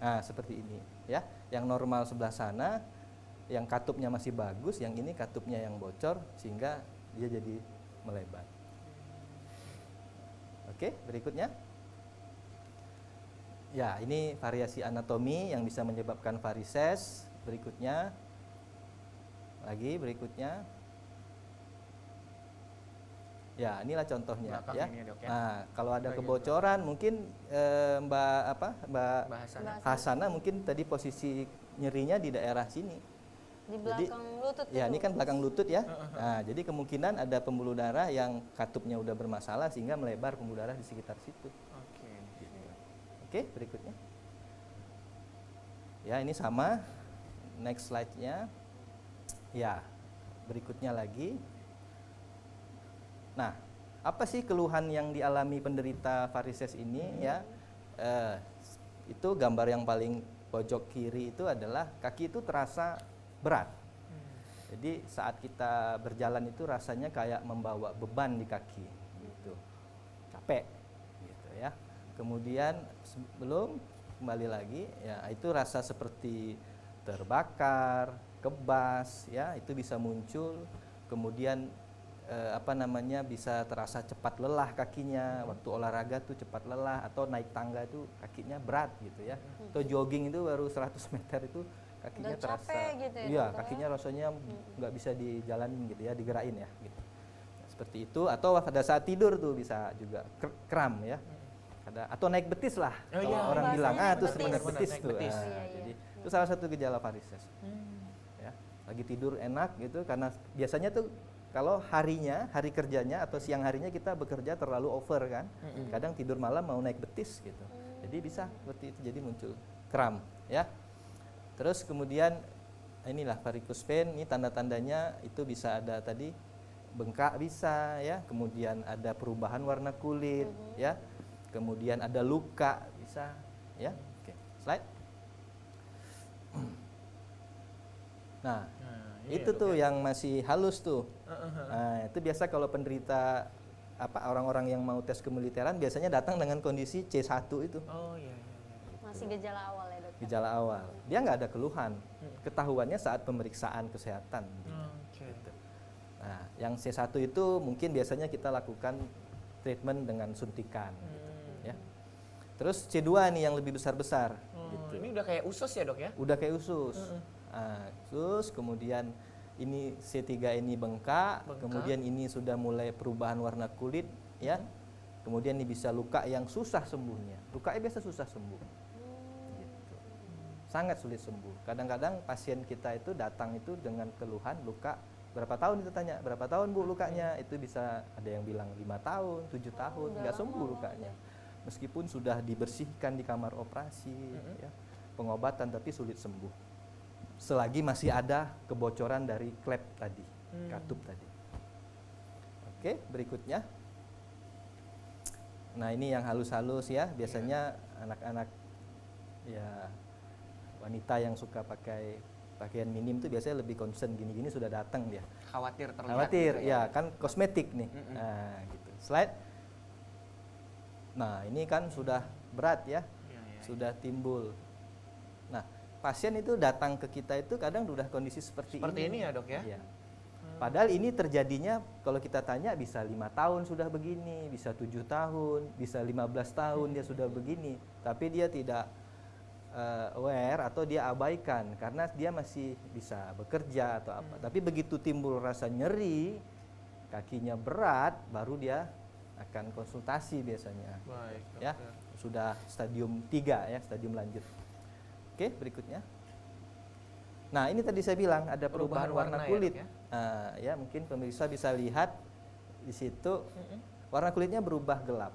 Nah, seperti ini, ya. Yang normal sebelah sana, yang katupnya masih bagus, yang ini katupnya yang bocor sehingga dia jadi melebar. Oke, berikutnya. Ya, ini variasi anatomi yang bisa menyebabkan varises. Berikutnya. Lagi berikutnya. Ya, inilah contohnya Belakang ya. ini, Dok, ya. Nah, kalau ada Bagian kebocoran mungkin Mbak Bahasan. Hasana mungkin tadi posisi nyerinya di daerah sini. Di Jadi, belakang lutut ya itu. ini kan belakang lutut ya. Nah, jadi kemungkinan ada pembuluh darah yang katupnya udah bermasalah sehingga melebar pembuluh darah di sekitar situ. Oke. Oke, berikutnya. Ya, ini sama. Next slide-nya. Ya, berikutnya lagi. Nah, apa sih keluhan yang dialami penderita varises ini ya? Itu gambar yang paling pojok kiri itu adalah kaki itu terasa berat. Jadi saat kita berjalan itu rasanya kayak membawa beban di kaki gitu. Capek gitu ya. Kemudian sebelum kembali lagi ya itu rasa seperti terbakar, kebas ya, itu bisa muncul. Kemudian bisa terasa cepat lelah kakinya waktu olahraga tuh cepat lelah, atau naik tangga itu kakinya berat gitu ya. Atau jogging itu baru 100 meter itu kakinya Udah terasa capek gitu ya, iya, dokter, kakinya rasanya nggak bisa dijalanin gitu ya, digerain ya gitu. Nah, seperti itu. Atau pada saat tidur tuh bisa juga kram ya. Atau naik betis lah. Oh Kalau iya, orang bahasanya bilang naik itu sering naik betis. betis Naik tuh. betis. Ah, Iya, iya. jadi itu salah satu gejala varises. Ya, lagi tidur enak gitu karena biasanya tuh kalau hari kerjanya atau siang harinya kita bekerja terlalu over kan. Kadang tidur malam mau naik betis gitu. Jadi bisa seperti itu, jadi muncul kram ya. Terus kemudian inilah varicose vein, ini tanda-tandanya itu bisa ada tadi bengkak bisa ya, kemudian ada perubahan warna kulit ya. Kemudian ada luka bisa ya. Oke, slide. Nah, itu tuh yang masih halus tuh. Nah, itu biasa kalau penderita orang-orang yang mau tes kemiliteran biasanya datang dengan kondisi C1 itu. Oh iya. Masih gejala awal ya, Dok. Gejala awal. Dia nggak ada keluhan. Ketahuannya saat pemeriksaan kesehatan. Oke. Gitu. Nah, yang C1 itu mungkin biasanya kita lakukan treatment dengan suntikan. Gitu, ya. Terus C2 nih yang lebih besar-besar. Gitu. Ini udah kayak usus ya, Dok ya? Udah kayak usus. Nah, usus, kemudian ini C3 ini bengkak, kemudian ini sudah mulai perubahan warna kulit, ya. Kemudian ini bisa luka yang susah sembuhnya. Lukanya biasa susah sembuh. Gitu. Sangat sulit sembuh. Kadang-kadang pasien kita itu datang itu dengan keluhan luka berapa tahun, itu tanya, berapa tahun Bu lukanya? Itu bisa ada yang bilang 5 tahun, 7 tahun, nggak sembuh lukanya. Meskipun sudah dibersihkan di kamar operasi, ya, pengobatan tapi sulit sembuh. Selagi masih ada kebocoran dari klep tadi, katup tadi. Oke, berikutnya. Nah, ini yang halus-halus ya, biasanya anak-anak ya wanita yang suka pakai pakaian minim itu biasanya lebih concern gini-gini sudah datang dia. Khawatir terlihat. Khawatir, gitu ya kan kosmetik nih. Nah, gitu. Slide. Nah, ini kan sudah berat ya, sudah timbul. Nah, pasien itu datang ke kita itu kadang sudah kondisi seperti ini ya, Dok ya? Iya. Padahal ini terjadinya kalau kita tanya bisa 5 tahun sudah begini, bisa 7 tahun, bisa 15 tahun dia sudah begini. Tapi dia tidak aware atau dia abaikan karena dia masih bisa bekerja atau apa. Tapi begitu timbul rasa nyeri, kakinya berat, baru dia akan konsultasi biasanya. Baik, Ya, sudah stadium 3 ya, stadium lanjut. Oke, berikutnya. Nah, ini tadi saya bilang ada perubahan warna kulit. Ya, Ya, mungkin pemirsa bisa lihat di situ warna kulitnya berubah gelap.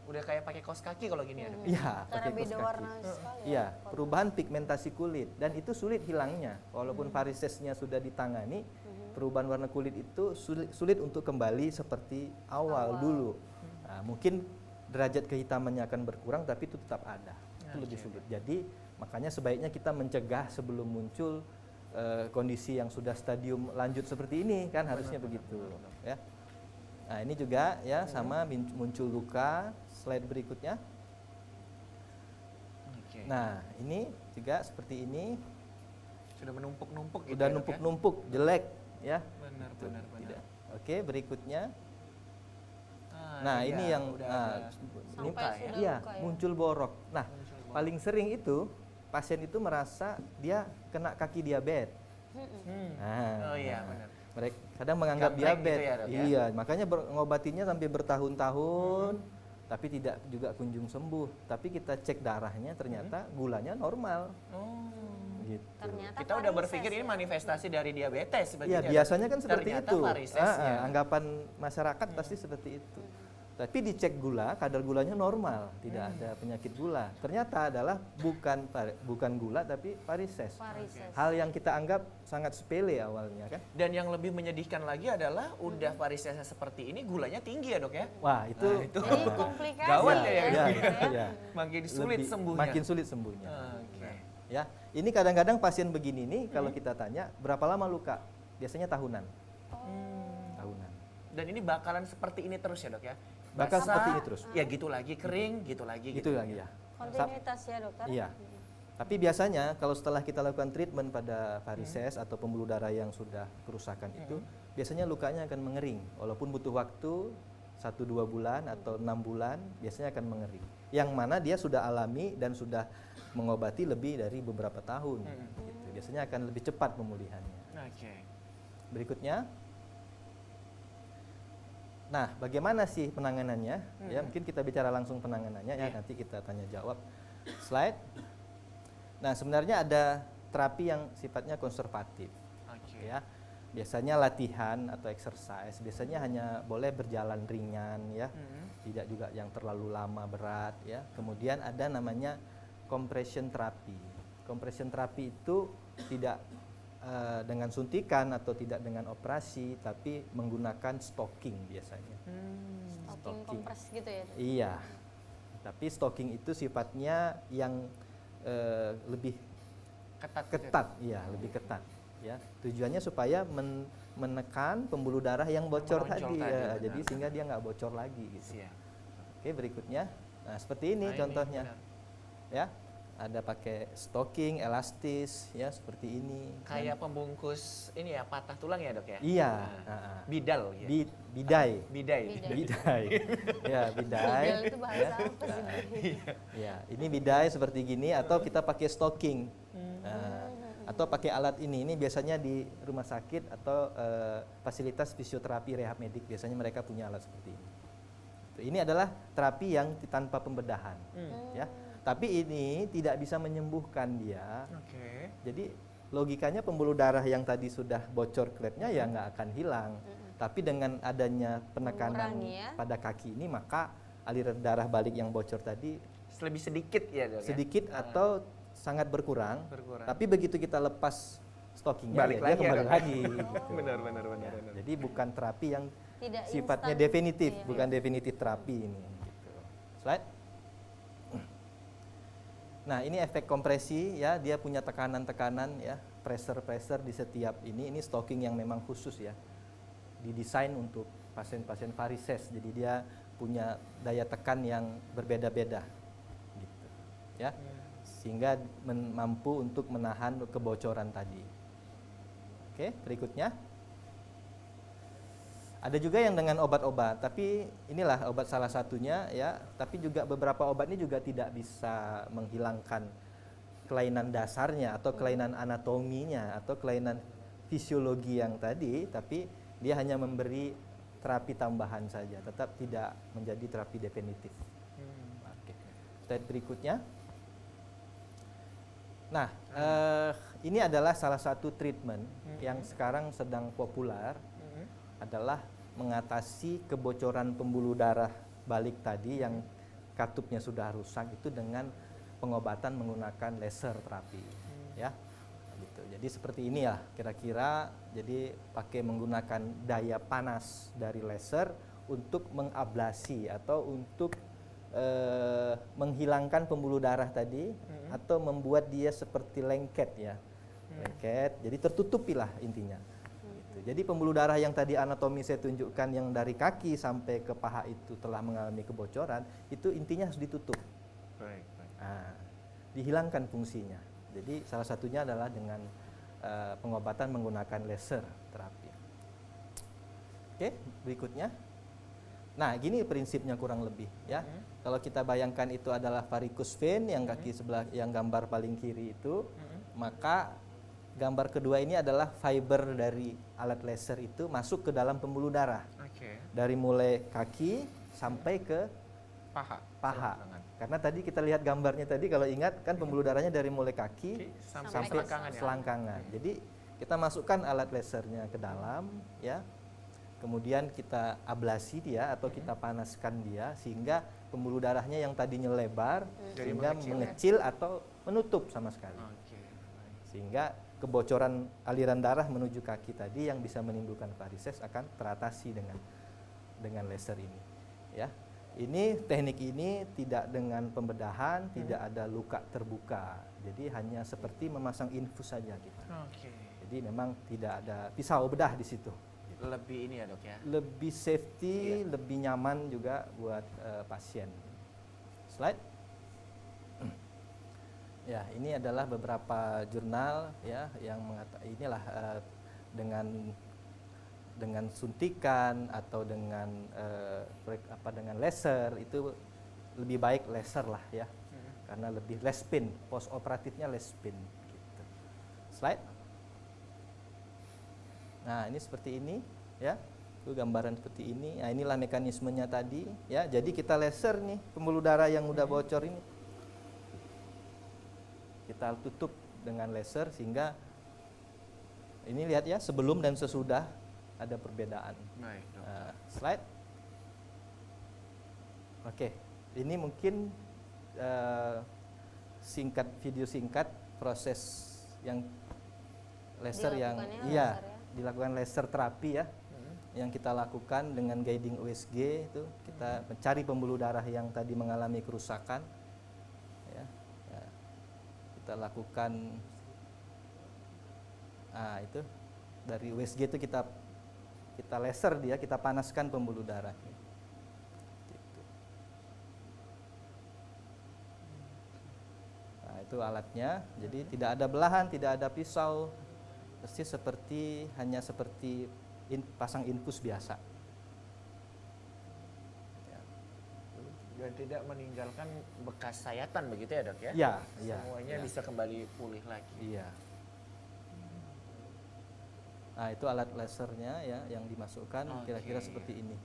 Udah kayak pakai kaos kaki kalau gini ya dok. Iya, Karena pakai kaos beda kaki. warna sekali. Iya, perubahan pigmentasi kulit dan itu sulit hilangnya. Walaupun varisesnya sudah ditangani, perubahan warna kulit itu sulit untuk kembali seperti awal dulu. Nah, mungkin derajat kehitamannya akan berkurang tapi itu tetap ada. Itu lebih sulit. Jadi makanya sebaiknya kita mencegah sebelum muncul kondisi yang sudah stadium lanjut seperti ini kan harusnya begitu, ya. Nah, ini juga ya sama muncul luka. Slide berikutnya. Oke. Nah, ini juga seperti ini. Sudah menumpuk-numpuk gitu. Udah ya, Dok, ya? numpuk-numpuk, jelek ya. Benar, Gitu, benar, benar. tidak. Oke, berikutnya. Ah, Nah, iya, ini yang udah nah, ada Sampai luka ya. sudah iya, luka ya. muncul borok. Nah, Muncul borok. paling sering itu pasien itu merasa dia kena kaki diabetes. Hmm. Nah, Oh iya, benar. mereka kadang menganggap Gambreng gitu diabetes. ya, Dok, ya? Iya, makanya ngobatinya sampai bertahun-tahun, tapi tidak juga kunjung sembuh. Tapi kita cek darahnya ternyata gulanya normal. Oh. Gitu. Ternyata Kita udah varises berpikir ini ya. manifestasi dari diabetes. Iya, begitu ya, Dok? biasanya kan seperti Ternyata itu. varisesnya. Anggapan masyarakat pasti seperti itu. Tapi dicek gula, kadar gulanya normal, tidak ada penyakit gula. Ternyata adalah bukan gula tapi varises. Varises. Hal yang kita anggap sangat sepele awalnya kan. Dan yang lebih menyedihkan lagi adalah udah varisesnya seperti ini gulanya tinggi ya dok ya. Wah, itu Jadi komplikasi Gawat ya, ya, gitu ya. Makin sulit Lebih- sembuhnya. Makin sulit sembuhnya. Oke. Ya, ini kadang-kadang pasien begini nih kalau kita tanya berapa lama luka? Biasanya tahunan. Tahunan. Dan ini bakalan seperti ini terus ya dok ya. Bakal Basah, seperti ini terus. Ya gitu lagi, kering, gitu lagi. Itu lagi ya. Kontinuitas ya dokter. Iya. Tapi biasanya kalau setelah kita lakukan treatment pada varises atau pembuluh darah yang sudah kerusakan itu, biasanya lukanya akan mengering. Walaupun butuh waktu 1-2 bulan atau 6 bulan, biasanya akan mengering. Yang mana dia sudah alami dan sudah mengobati lebih dari beberapa tahun. Gitu. Biasanya akan lebih cepat pemulihannya. Oke. Berikutnya. Nah, bagaimana sih penanganannya? Ya, mungkin kita bicara langsung penanganannya ya, nanti kita tanya jawab. Slide. Nah, sebenarnya ada terapi yang sifatnya konservatif. Oke. Ya. Biasanya latihan atau exercise, biasanya hanya boleh berjalan ringan ya. Tidak juga yang terlalu lama berat ya. Kemudian ada namanya compression therapy. Compression therapy itu tidak dengan suntikan atau tidak dengan operasi, tapi menggunakan stocking biasanya. Stocking kompres gitu ya. Dok? Iya, tapi stocking itu sifatnya yang lebih Ketat. ketat, iya lebih ketat. Ya, tujuannya supaya menekan pembuluh darah yang bocor Menonjol tadi, tadi, ya, benar. jadi sehingga dia nggak bocor lagi. Gitu. Siap. Oke, berikutnya, nah seperti ini Nah, contohnya, benar. ya. Ada pakai stocking, elastis, ya seperti ini. Kayak pembungkus ini ya, patah tulang ya dok ya? Iya, Nah, bidal ya? bidai. Bidai. Bidai. Ya, bidai. Bidal itu bahasa Ya. apa sih? Dok? Ya, ini bidai seperti gini atau kita pakai stocking. Nah, atau pakai alat ini. Ini biasanya di rumah sakit atau fasilitas fisioterapi rehab medik biasanya mereka punya alat seperti ini. Ini adalah terapi yang tanpa pembedahan. Ya. Tapi ini tidak bisa menyembuhkan dia. Oke. Jadi logikanya pembuluh darah yang tadi sudah bocor klepnya ya nggak akan hilang. Tapi dengan adanya penekanan Mengurangi ya. pada kaki ini maka aliran darah balik yang bocor tadi Lebih sedikit ya dok ya? sedikit atau sangat berkurang. Berkurang. Tapi begitu kita lepas stockingnya Balik ya lagi dia ya, kembali dok? lagi. gitu. Benar. Jadi bukan terapi yang Tidak sifatnya instan. definitif, Iya. bukan definitif terapi ini. Gitu. Slide. Nah, ini efek kompresi ya, dia punya tekanan-tekanan ya, pressure di setiap ini. Ini stocking yang memang khusus ya, didesain untuk pasien-pasien varises. Jadi dia punya daya tekan yang berbeda-beda, gitu ya, sehingga mampu untuk menahan kebocoran tadi. Oke, berikutnya. Ada juga yang dengan obat-obat, tapi inilah obat salah satunya ya. Tapi juga beberapa obat ini juga tidak bisa menghilangkan kelainan dasarnya atau kelainan anatominya atau kelainan fisiologi yang tadi. Tapi dia hanya memberi terapi tambahan saja, tetap tidak menjadi terapi definitif. Oke. Slide berikutnya. Nah, ini adalah salah satu treatment yang sekarang sedang populer adalah mengatasi kebocoran pembuluh darah balik tadi yang katupnya sudah rusak itu dengan pengobatan menggunakan laser terapi, ya. Gitu. Jadi seperti ini ya kira-kira. Jadi pakai menggunakan daya panas dari laser untuk mengablasi atau untuk menghilangkan pembuluh darah tadi atau membuat dia seperti lengket ya. Lengket. Jadi tertutupilah intinya. Gitu. Jadi pembuluh darah yang tadi anatomi saya tunjukkan yang dari kaki sampai ke paha itu telah mengalami kebocoran, itu intinya harus ditutup. Baik. Nah, dihilangkan fungsinya. Jadi salah satunya adalah dengan pengobatan menggunakan laser terapi. Oke, berikutnya. Nah, gini prinsipnya kurang lebih ya. Kalau kita bayangkan itu adalah varicose vein yang kaki sebelah yang gambar paling kiri itu, maka gambar kedua ini adalah fiber dari alat laser itu masuk ke dalam pembuluh darah. Oke. Dari mulai kaki sampai ke paha. Selangkangan. Karena tadi kita lihat gambarnya tadi kalau ingat kan pembuluh darahnya dari mulai kaki Sampai sampai selangkangan ya? selangkangan. Jadi kita masukkan alat lasernya ke dalam ya. Kemudian kita ablasi dia atau kita panaskan dia sehingga pembuluh darahnya yang tadinya lebar Jadi sehingga mengecil atau menutup sama sekali. Oke. Sehingga kebocoran aliran darah menuju kaki tadi yang bisa menimbulkan varises akan teratasi dengan laser ini ya. Ini teknik ini tidak dengan pembedahan, tidak ada luka terbuka. Jadi hanya seperti memasang infus saja kita. Oke. Jadi memang tidak ada pisau bedah di situ. Lebih ini ya dok ya? Lebih safety, lebih nyaman juga buat pasien. Slide. Ya, ini adalah beberapa jurnal ya yang mengatakan inilah dengan suntikan atau dengan dengan laser itu lebih baik laser lah ya. Karena lebih less pain, post operatifnya less pain gitu. Slide. Nah, ini seperti ini ya. Itu gambaran seperti ini. Nah, inilah mekanismenya tadi ya. Jadi kita laser nih pembuluh darah yang udah bocor ini. Kita tutup dengan laser sehingga ini lihat ya sebelum dan sesudah ada perbedaan. Baik dok. Slide. Oke, ini mungkin video singkat proses yang laser yang Dilakukannya iya laser ya? dilakukan laser terapi ya. Yang kita lakukan dengan guiding USG itu kita mencari pembuluh darah yang tadi mengalami kerusakan ya. Kita lakukan itu dari USG itu kita laser dia, kita panaskan pembuluh darah gitu. Nah, itu alatnya. Jadi tidak ada belahan, tidak ada pisau, persis hanya seperti pasang infus biasa. Dan tidak meninggalkan bekas sayatan begitu ya dok ya? Iya, iya. Semuanya iya. bisa kembali pulih lagi. Iya. Nah, itu alat lasernya ya yang dimasukkan kira-kira Oke. seperti ini.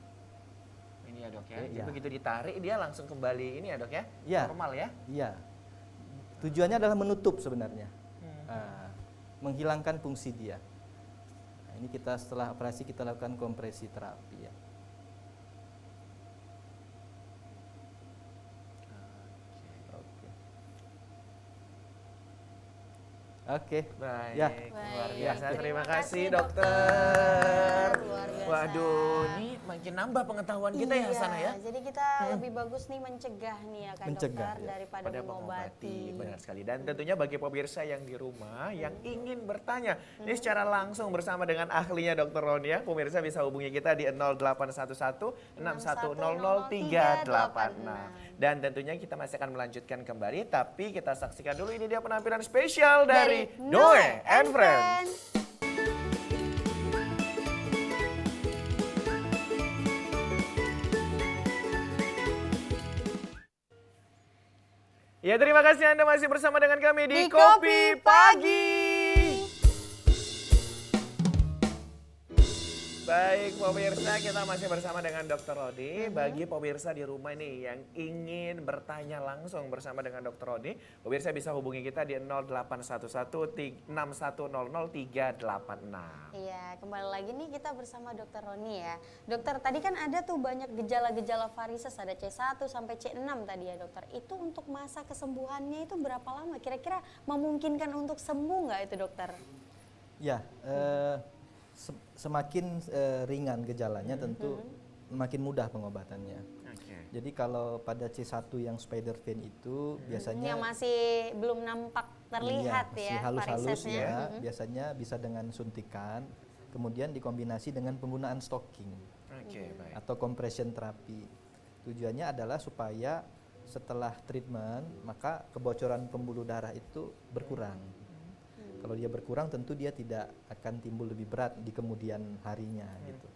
Ini ya dok ya? Oke, Jadi iya. begitu ditarik dia langsung kembali ini ya dok ya? Iya. Normal ya? Iya. Tujuannya adalah menutup sebenarnya. Menghilangkan fungsi dia. Nah, ini kita setelah operasi kita lakukan kompresi terapi ya. Oke. Baik, Ya. luar Baik. biasa. Terima Terima kasih kasih, dokter. Luar biasa. Waduh, ini makin nambah pengetahuan kita ya Hasanah ya. Jadi kita lebih bagus nih mencegah nih ya kan Mencegah, dokter ya. daripada Pada mengobati. benar sekali. Dan tentunya bagi pemirsa yang di rumah yang ingin bertanya ini secara langsung bersama dengan ahlinya Dr. Roni ya, pemirsa bisa hubungi kita di 0811 6100 386. Dan tentunya kita masih akan melanjutkan kembali, tapi kita saksikan dulu ini dia penampilan spesial dari Noe and Friends. Ya, terima kasih Anda masih bersama dengan kami di Kopi Pagi. Baik pemirsa, kita masih bersama dengan Dr. Rodi. Bagi pemirsa di rumah nih yang ingin bertanya langsung bersama dengan Dr. Rodi, pemirsa bisa hubungi kita di 0811 6100 386. Iya, kembali lagi nih kita bersama Dokter Roni ya. Dokter, tadi kan ada tuh banyak gejala-gejala varises, ada C1 sampai C6 tadi ya dokter. Itu untuk masa kesembuhannya itu berapa lama? Kira-kira memungkinkan untuk sembuh nggak itu dokter? Ya, semakin ringan gejalanya tentu makin mudah pengobatannya. Oke. Jadi kalau pada C1 yang spider vein itu biasanya Yang masih belum nampak terlihat masih ya halus-halus varisesnya. ya, biasanya bisa dengan suntikan, kemudian dikombinasi dengan penggunaan stocking Oke, baik. atau compression terapi. Tujuannya adalah supaya setelah treatment maka kebocoran pembuluh darah itu berkurang. Kalau dia berkurang tentu dia tidak akan timbul lebih berat di kemudian harinya gitu.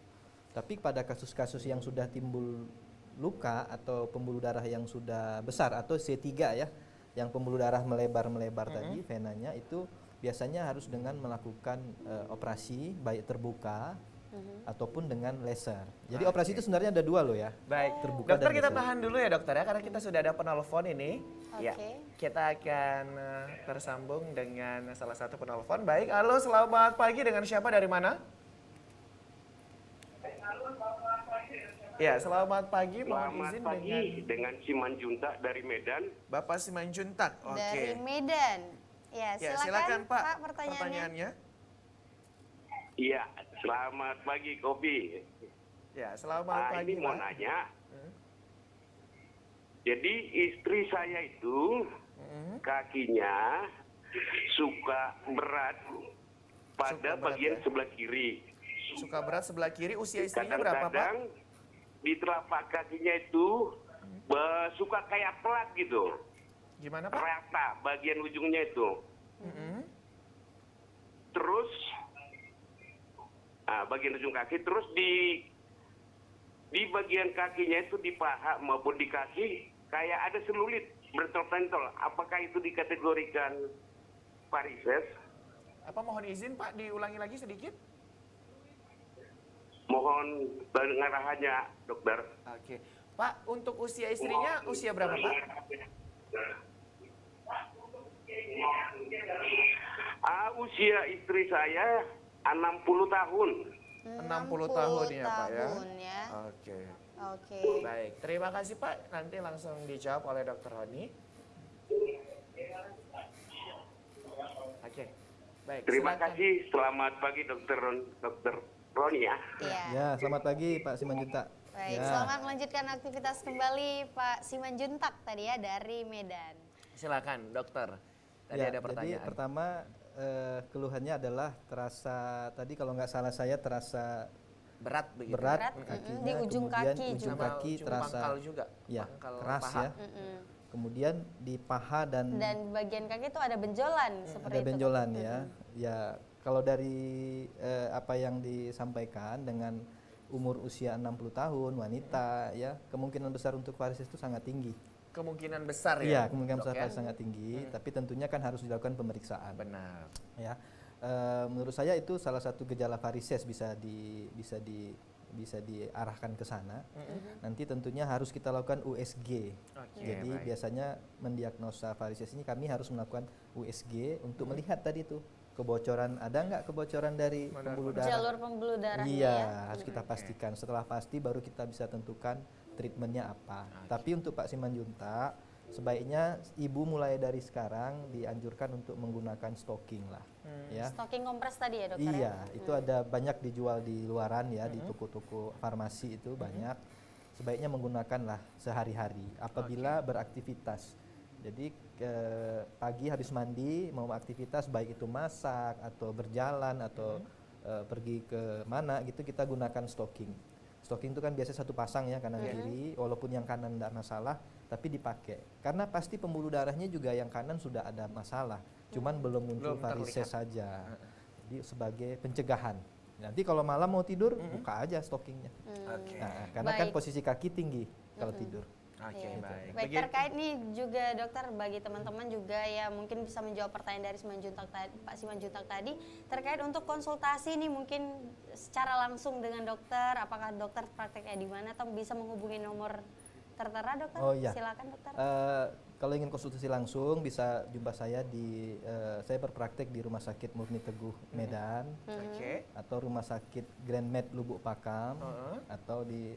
Tapi pada kasus-kasus yang sudah timbul luka atau pembuluh darah yang sudah besar atau C3 ya, yang pembuluh darah melebar-melebar tadi venanya itu biasanya harus dengan melakukan operasi baik terbuka ataupun dengan laser. Jadi operasi itu sebenarnya ada dua loh ya. Baik, Terbuka dokter dan kita laser. tahan dulu ya dokter ya, karena kita sudah ada penelpon ini. Ya, Oke. kita akan tersambung dengan salah satu penelpon. Baik, halo selamat pagi, dengan siapa dari mana? Ya, selamat pagi, mohon Selamat izin pagi dengan Simanjunta dari Medan. Bapak Simanjuntak. Oke. Dari Medan. Ya, Ya, silakan, silakan Pak, pertanyaannya. pertanyaannya. Iya, selamat pagi Kobi. Ya, selamat pagi Ini mau Pak. nanya. Jadi istri saya itu kakinya suka berat pada Suka berat, bagian ya? sebelah kiri. Suka berat sebelah kiri, usia istrinya berapa Pak? Kadang-kadang di telapak kakinya itu suka kayak pelat gitu. Gimana Pak? Rata bagian ujungnya itu. Terus bagian ujung kaki, terus di bagian kakinya itu di paha maupun di kaki kayak ada selulit bertentol-tentol. Apakah itu dikategorikan varises? Apa mohon izin Pak diulangi lagi sedikit? Mohon pengarahannya, dokter. Oke. Pak, untuk usia istrinya usia berapa Pak? Usia istri saya 60 tahun. 60 tahun ya Pak ya? tahun ya. Oke. Oke. Baik, terima kasih Pak. Nanti langsung dijawab oleh Dr. Roni. Oke. Baik, Terima silakan. kasih. Selamat pagi Dokter Roni ya. Iya. Ya, selamat pagi Pak Simanjunta. Baik, Ya. selamat melanjutkan aktivitas kembali Pak Simanjuntak tadi ya dari Medan. Silakan, dokter. Tadi Ya, ada jadi pertanyaan. pertama keluhannya adalah terasa tadi kalau nggak salah saya terasa Berat begitu. berat Berat, kakinya, di ujung kemudian kaki ujung Sama kaki ujung terasa pangkal juga. ya Pangkal keras paha. ya. Kemudian di paha dan Dan bagian kaki itu ada benjolan seperti ada itu. benjolan ya. Ya kalau dari apa yang disampaikan dengan umur usia 60 tahun wanita ya, kemungkinan besar untuk varises itu sangat tinggi. Kemungkinan besar ya. Iya, kemungkinan dok, besar ya? varises sangat tinggi, tapi tentunya kan harus dilakukan pemeriksaan. Benar. Ya. Menurut saya itu salah satu gejala varises bisa diarahkan ke sana. Nanti tentunya harus kita lakukan USG. Oke, Jadi baik. biasanya mendiagnosa varises ini kami harus melakukan USG untuk melihat tadi tuh kebocoran, ada nggak kebocoran dari Benar, pembuluh benar. darah. Jalur pembuluh darahnya Iya, ya. harus kita pastikan. Setelah pasti baru kita bisa tentukan treatmentnya apa. Tapi untuk Pak Simanjunta, sebaiknya ibu mulai dari sekarang dianjurkan untuk menggunakan stocking lah. Ya. Stocking kompres tadi ya dokter Iya, ya? itu ada banyak dijual di luaran ya, di toko-toko farmasi itu banyak. Sebaiknya menggunakanlah sehari-hari apabila beraktivitas. Jadi pagi habis mandi mau aktivitas baik itu masak atau berjalan atau pergi ke mana gitu kita gunakan stocking. Stocking itu kan biasa satu pasang ya kanan kiri, walaupun yang kanan tidak masalah, tapi dipakai. Karena pasti pembuluh darahnya juga yang kanan sudah ada masalah, cuman belum muncul Belum varises terlihat. saja. Jadi sebagai pencegahan. Nanti kalau malam mau tidur, buka aja stockingnya. Oke. Nah, karena kan Baik. posisi kaki tinggi kalau tidur. Oke, Iya. baik. Baik, Begitu. terkait nih juga dokter, bagi teman-teman juga ya mungkin bisa menjawab pertanyaan dari Pak Simanjuntak tadi terkait untuk konsultasi nih mungkin secara langsung dengan dokter, apakah dokter prakteknya di mana atau bisa menghubungi nomor tertera dokter? Oh iya. Silakan dokter. Kalau ingin konsultasi langsung bisa jumpa saya di saya berpraktek di Rumah Sakit Murni Teguh Medan Oke. atau Rumah Sakit Grand Med Lubuk Pakam atau di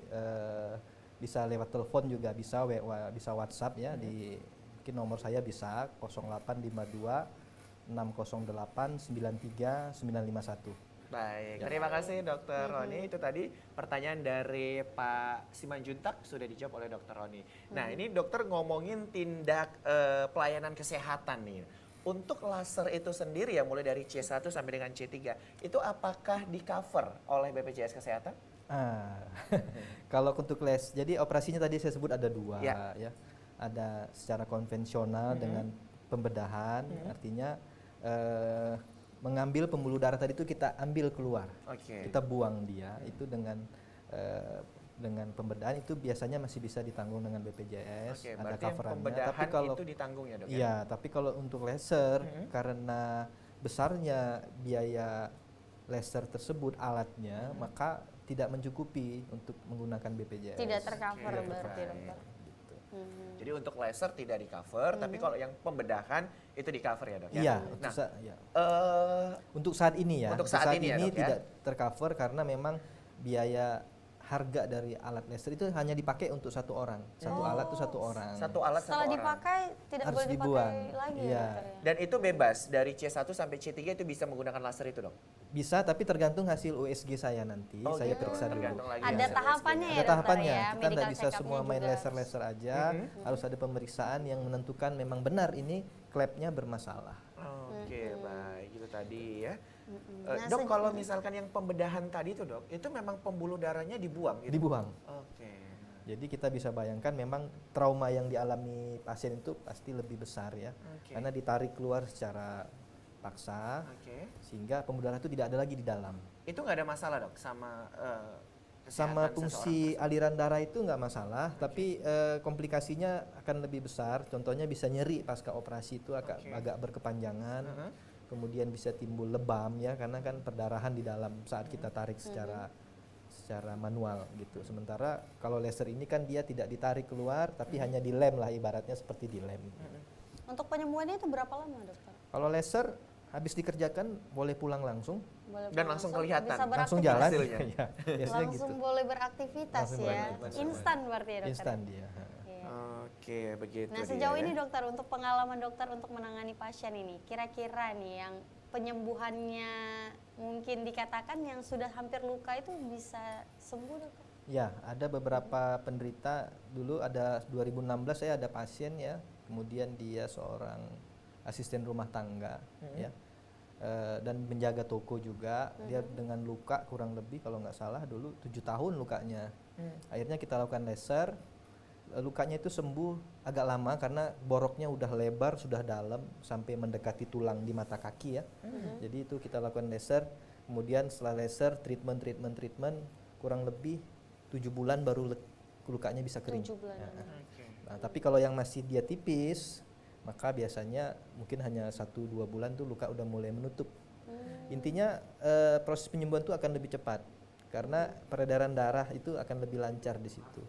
bisa lewat telepon juga bisa bisa WhatsApp ya di mungkin nomor saya bisa 0852 608 93 951. Baik, terima kasih Dokter Roni. Itu tadi pertanyaan dari Pak Simanjuntak sudah dijawab oleh Dokter Roni. Nah, ini dokter ngomongin tindak pelayanan kesehatan nih. Untuk laser itu sendiri ya mulai dari C1 sampai dengan C3, itu apakah di cover oleh BPJS Kesehatan? Kalau untuk jadi operasinya tadi saya sebut ada dua Ya. ya. Ada secara konvensional dengan pembedahan, artinya mengambil pembuluh darah tadi itu kita ambil keluar, Oke. kita buang dia itu dengan pembedahan itu biasanya masih bisa ditanggung dengan BPJS, Oke, ada berarti yang coverannya. pembedahan Tapi kalau itu ditanggung ya dok? ya? iya, tapi kalau untuk laser karena besarnya biaya laser tersebut alatnya, maka tidak mencukupi untuk menggunakan BPJS. Tidak tercover Oke, berarti baik. dokter. Jadi untuk laser tidak di cover, tapi kalau yang pembedahan itu di cover ya dok? ya? Iya, Nah, ya. eh, Untuk saat ini ya, Untuk saat ini ya, Dok, ya? tidak tercover karena memang biaya harga dari alat laser itu hanya dipakai untuk satu orang, satu alat itu satu orang. satu alat Setelah satu orang. dipakai tidak Harus boleh dibuang. dipakai lagi Iya. ya dokter ya? Dan itu bebas dari C1 sampai C3 itu bisa menggunakan laser itu dok? Bisa, tapi tergantung hasil USG saya nanti, Oh, saya gitu. periksa dulu. Tergantung lagi Ada hasil tahapannya USG-nya. ya Ada dokter tahapannya, ya, kita medical tidak bisa check-up-nya semua main juga. laser-laser aja, harus ada pemeriksaan yang menentukan memang benar ini klepnya bermasalah. Oke, baik itu tadi ya. Nah, Dok, kalau misalkan yang pembedahan tadi itu dok, itu memang pembuluh darahnya dibuang gitu? Dibuang. Oke. Jadi kita bisa bayangkan memang trauma yang dialami pasien itu pasti lebih besar ya, Oke. karena ditarik keluar secara paksa, Oke. sehingga pembuluh darah itu tidak ada lagi di dalam. Itu nggak ada masalah dok sama Sama kesehatan fungsi seseorang aliran darah itu nggak masalah, tapi komplikasinya akan lebih besar. Contohnya bisa nyeri pasca operasi itu agak berkepanjangan, kemudian bisa timbul lebam ya, karena kan perdarahan di dalam saat kita tarik secara manual gitu. Sementara kalau laser ini kan dia tidak ditarik keluar, tapi hanya dilem lah ibaratnya seperti dilem. Untuk penyembuhannya itu berapa lama dokter? Kalau laser habis dikerjakan boleh pulang langsung, Boleh Dan pulang langsung langsung, kelihatan. bisa langsung beraktivitas. jalan. hasilnya. Ya, biasanya Langsung gitu. boleh beraktivitas Langsung ya. beraktivitas. Instan berarti ya dokter. Instan dia. Iya. Oke, begitu Nah dia sejauh ya. ini dokter, untuk pengalaman dokter untuk menangani pasien ini, kira-kira nih yang penyembuhannya mungkin dikatakan yang sudah hampir luka itu bisa sembuh dokter? Ya, ada beberapa penderita. Dulu ada 2016 saya ada pasien ya, kemudian dia seorang asisten rumah tangga ya, dan menjaga toko juga. Dia dengan luka kurang lebih kalau nggak salah dulu 7 tahun lukanya. Akhirnya kita lakukan laser, lukanya itu sembuh agak lama karena boroknya udah lebar, sudah dalam sampai mendekati tulang di mata kaki ya. Jadi itu kita lakukan laser, kemudian setelah laser treatment kurang lebih 7 bulan baru lukanya bisa kering. 7 bulan. Ya. Oke. Nah, tapi kalau yang masih dia tipis, maka biasanya mungkin hanya 1-2 bulan tuh luka udah mulai menutup. Intinya proses penyembuhan itu akan lebih cepat karena peredaran darah itu akan lebih lancar di situ.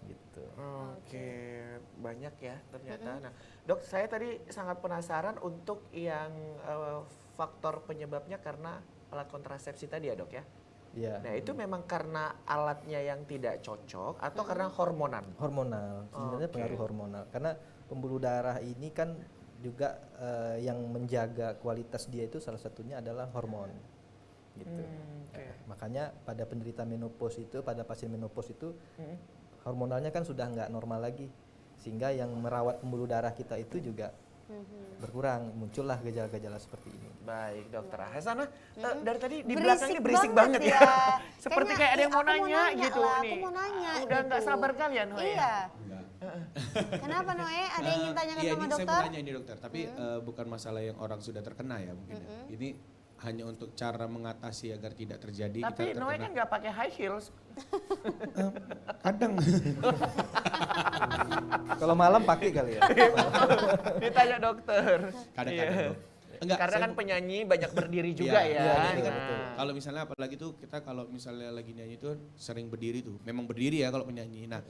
Gitu. Oke, banyak ya ternyata. Nah, dok, saya tadi sangat penasaran untuk yang faktor penyebabnya karena alat kontrasepsi tadi ya dok ya. Ya. Nah, itu memang karena alatnya yang tidak cocok atau karena hormonan? Hormonal, sebenarnya Oke. pengaruh hormonal. Karena pembuluh darah ini kan juga yang menjaga kualitas dia itu salah satunya adalah hormon. Gitu. Oke. Makanya pada penderita menopause itu, pada pasien menopause itu hormonalnya kan sudah nggak normal lagi, sehingga yang merawat pembuluh darah kita itu juga berkurang, muncullah gejala-gejala seperti ini. Baik, dokter Ahesana, dari tadi di Berisik belakang ini berisik banget ya. Seperti Kayaknya, kayak ada yang mau aku nanya, gitu lah, nih. Aku mau nanya. Udah nggak gitu. sabar kalian, Noe? Iya. Kenapa Noe? Ada yang ingin tanyakan Iya, sama ini dokter? saya mau nanya ini dokter, tapi bukan masalah yang orang sudah terkena ya mungkin. Ya. Ini hanya untuk cara mengatasi agar tidak terjadi Tapi kita Noe terkena. kan nggak pakai high heels. Kadang Kalau malam pakai kali ya. Ditanya dokter. Kadang-kadang Iya. dok. Enggak, Karena saya kan penyanyi banyak berdiri juga Iya, ya. jadi kan Nah. kalau misalnya apalagi tuh kita kalau misalnya lagi nyanyi tuh sering berdiri tuh. Memang berdiri ya kalau penyanyi. Nah,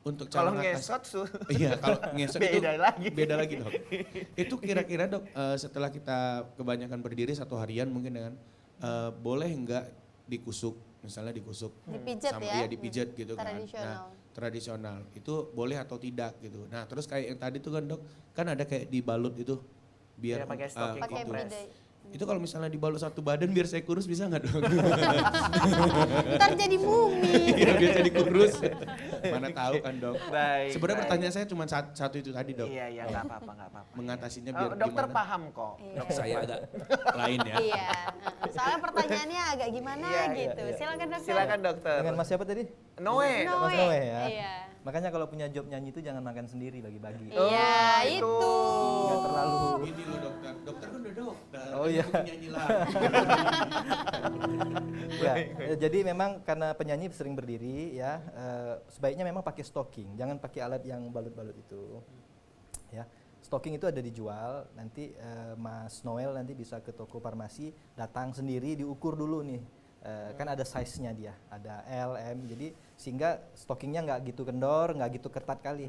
untuk cara Kalau ngatas- ngesot Iya, kalau ngesot itu Beda lagi. Beda lagi, Dok. Itu kira-kira, Dok, setelah kita kebanyakan berdiri satu harian mungkin dengan boleh enggak dikusuk, misalnya dikusuk Dipijat sama ya? iya dipijat gitu kan. Tradisional. Nah, tradisional. Itu boleh atau tidak gitu. Nah, terus kayak yang tadi tuh kan, Dok, kan ada kayak dibalut itu biar Iya, pakai stocking Pakai kompres. bidai. itu kalau misalnya dibalut satu badan biar saya kurus bisa nggak, Dok? Ntar jadi mumi. Biar biar jadi kurus. Mana tahu kan, Dok. Baik, Sebenarnya baik. pertanyaan saya cuma satu itu tadi, Dok. Iya, iya, nggak apa-apa, nggak apa-apa. Mengatasinya biar Dokter gimana? paham kok. Iya. Dok, saya agak lain ya. Iya, soalnya pertanyaannya agak gimana Iya, iya, gitu. Silakan dokter. Silakan dokter. Dengan Mas siapa tadi? Noe. Noe. Mas Noe ya. Iya. Makanya kalau punya job nyanyi itu jangan makan sendiri, bagi-bagi. Iya, itu. itu. Nggak terlalu. Gini loh, dokter. Dokter kan udah dokter. Oh, iya. Penyanyi lagi. Jadi memang karena penyanyi sering berdiri ya, sebaiknya memang pakai stocking, jangan pakai alat yang balut-balut itu. Ya, stocking itu ada dijual. Nanti Mas Noel nanti bisa ke toko farmasi, datang sendiri diukur dulu nih. Kan ada size-nya dia, ada L, M, jadi sehingga stockingnya nggak gitu kendor, nggak gitu ketat kali.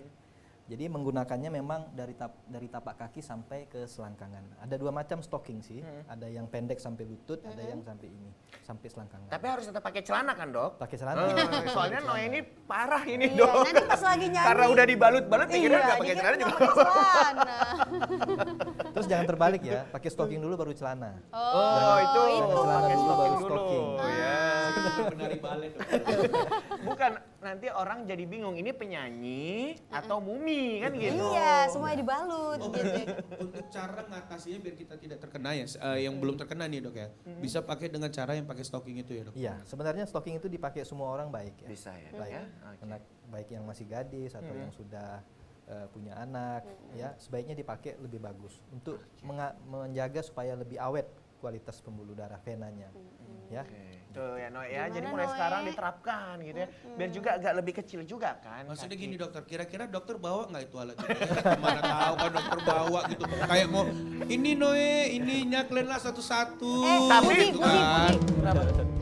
Jadi menggunakannya memang dari tapak kaki sampai ke selangkangan. Ada dua macam stocking sih, ada yang pendek sampai lutut, ada yang sampai ini, sampai selangkangan. Tapi harus tetap pakai celana kan, Dok? Pakai celana. Soalnya Noe ini parah ini, Iya, Dok. nanti pas lagi nyanyi. Karena udah dibalut-balut pikirnya Iya, nggak pakai dikira celana nggak juga. pakai celana. Terus jangan terbalik ya, pakai stocking dulu baru celana. Oh, itu. itu. Pakai Celana dulu, stocking baru dulu. stocking. Ya. Penari balet, Dok. Bukan, nanti orang jadi bingung ini penyanyi atau mumi kan gitu. Iya, semuanya dibalut Oh, gitu. berarti untuk cara ngatasinya biar kita tidak terkena ya, yang belum terkena nih, Dok ya. Bisa pakai dengan cara yang pakai stocking itu ya, Dok. Iya, sebenarnya stocking itu dipakai semua orang baik ya. Bisa ya, Dok Baik, ya. Oke. anak baik yang masih gadis atau yang sudah punya anak, ya sebaiknya dipakai lebih bagus untuk menjaga supaya lebih awet kualitas pembuluh darah venanya, ya. Oke. Tuh ya Noe ya, Gimana, jadi mulai Noe? sekarang diterapkan gitu ya. Biar juga agak lebih kecil juga kan. Maksudnya kaki. gini, dokter, kira-kira dokter bawa nggak itu alat itu? Mana tahu kan dokter bawa gitu. Kayak mau, ini Noe, ininya kalian satu-satu. tapi gitu kan.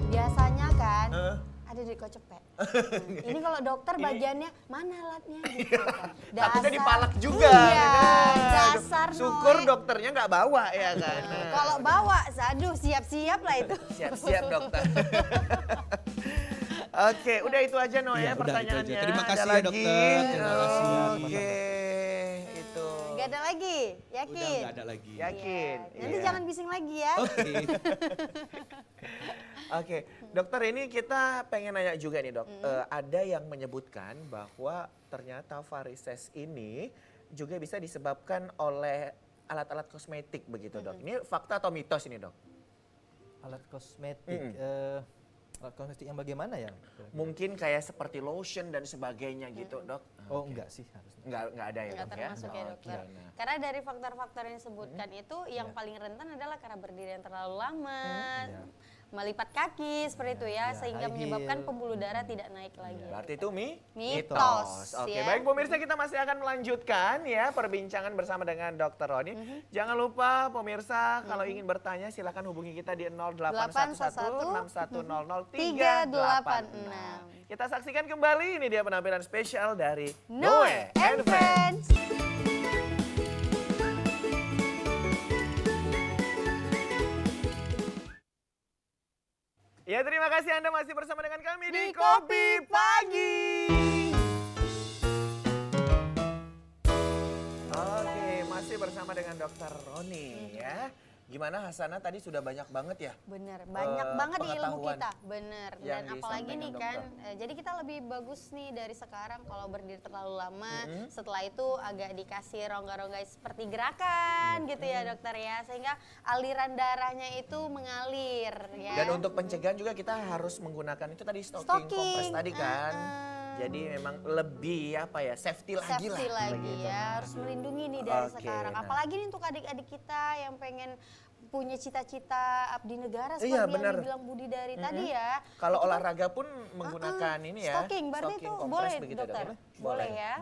Biasanya kan ada di kocepet. Ini kalau dokter bagiannya mana alatnya gitu kan. Takutnya dipalak juga. Iya, gitu. dasar Syukur Noe. dokternya nggak bawa ya kan. Kalau bawa, aduh siap-siap lah itu. Siap-siap dokter. Oke, udah itu aja Noe Iya, udah, itu pertanyaannya. aja. Terima kasih Ada ya, lagi? dokter. Terima kasih. Oke, itu. Gak ada lagi, yakin? Udah nggak ada lagi. Yakin. Iya. Nanti Iya. jangan bising lagi ya. Oke. Oke, dokter ini kita pengen nanya juga nih dok. Ada yang menyebutkan bahwa ternyata varises ini juga bisa disebabkan oleh alat-alat kosmetik begitu dok. Ini fakta atau mitos ini dok? Alat kosmetik, alat kosmetik yang bagaimana ya? Mungkin kayak seperti lotion dan sebagainya gitu dok. Oh enggak sih harusnya. Nggak ada ya Nggak dok ya? termasuk ya dokter. Oke, nah. Karena dari faktor-faktor yang disebutkan itu yang paling rentan adalah karena berdiri yang terlalu lama, Iya. melipat kaki seperti itu ya, Iya, sehingga high menyebabkan heel. pembuluh darah tidak naik lagi. Berarti itu Mitos, Oke, ya. baik pemirsa kita masih akan melanjutkan ya perbincangan bersama dengan Dr. Roni. Jangan lupa pemirsa kalau ingin bertanya silakan hubungi kita di 0811 6100 386. Kita saksikan kembali ini dia penampilan spesial dari Noe and Friends. Ya terima kasih Anda masih bersama dengan kami di Di Kopi Pagi. Oke, masih bersama dengan Dr. Roni ya. Gimana Hasanah tadi sudah banyak banget ya? Bener, banyak banget di ilmu pengetahuan kita, bener. yang Dan apalagi nih disampaikan kan, jadi kita lebih bagus nih dari sekarang kalau berdiri terlalu lama, setelah itu agak dikasih rongga-rongga seperti gerakan gitu ya dokter ya, sehingga aliran darahnya itu mengalir ya. Dan untuk pencegahan juga kita harus menggunakan itu tadi stocking kompres tadi kan. Jadi memang lebih apa ya, safety lagi Safety lah. lagi ya, harus melindungi nih dari Oke, sekarang. nah. Apalagi nih untuk adik-adik kita yang pengen punya cita-cita abdi negara seperti Iya, yang benar. dibilang Budi dari tadi ya. Kalau Itu kan olahraga pun menggunakan ini ya. stocking, berarti itu kompres boleh begitu, Dok, dokter? ya? Boleh ya.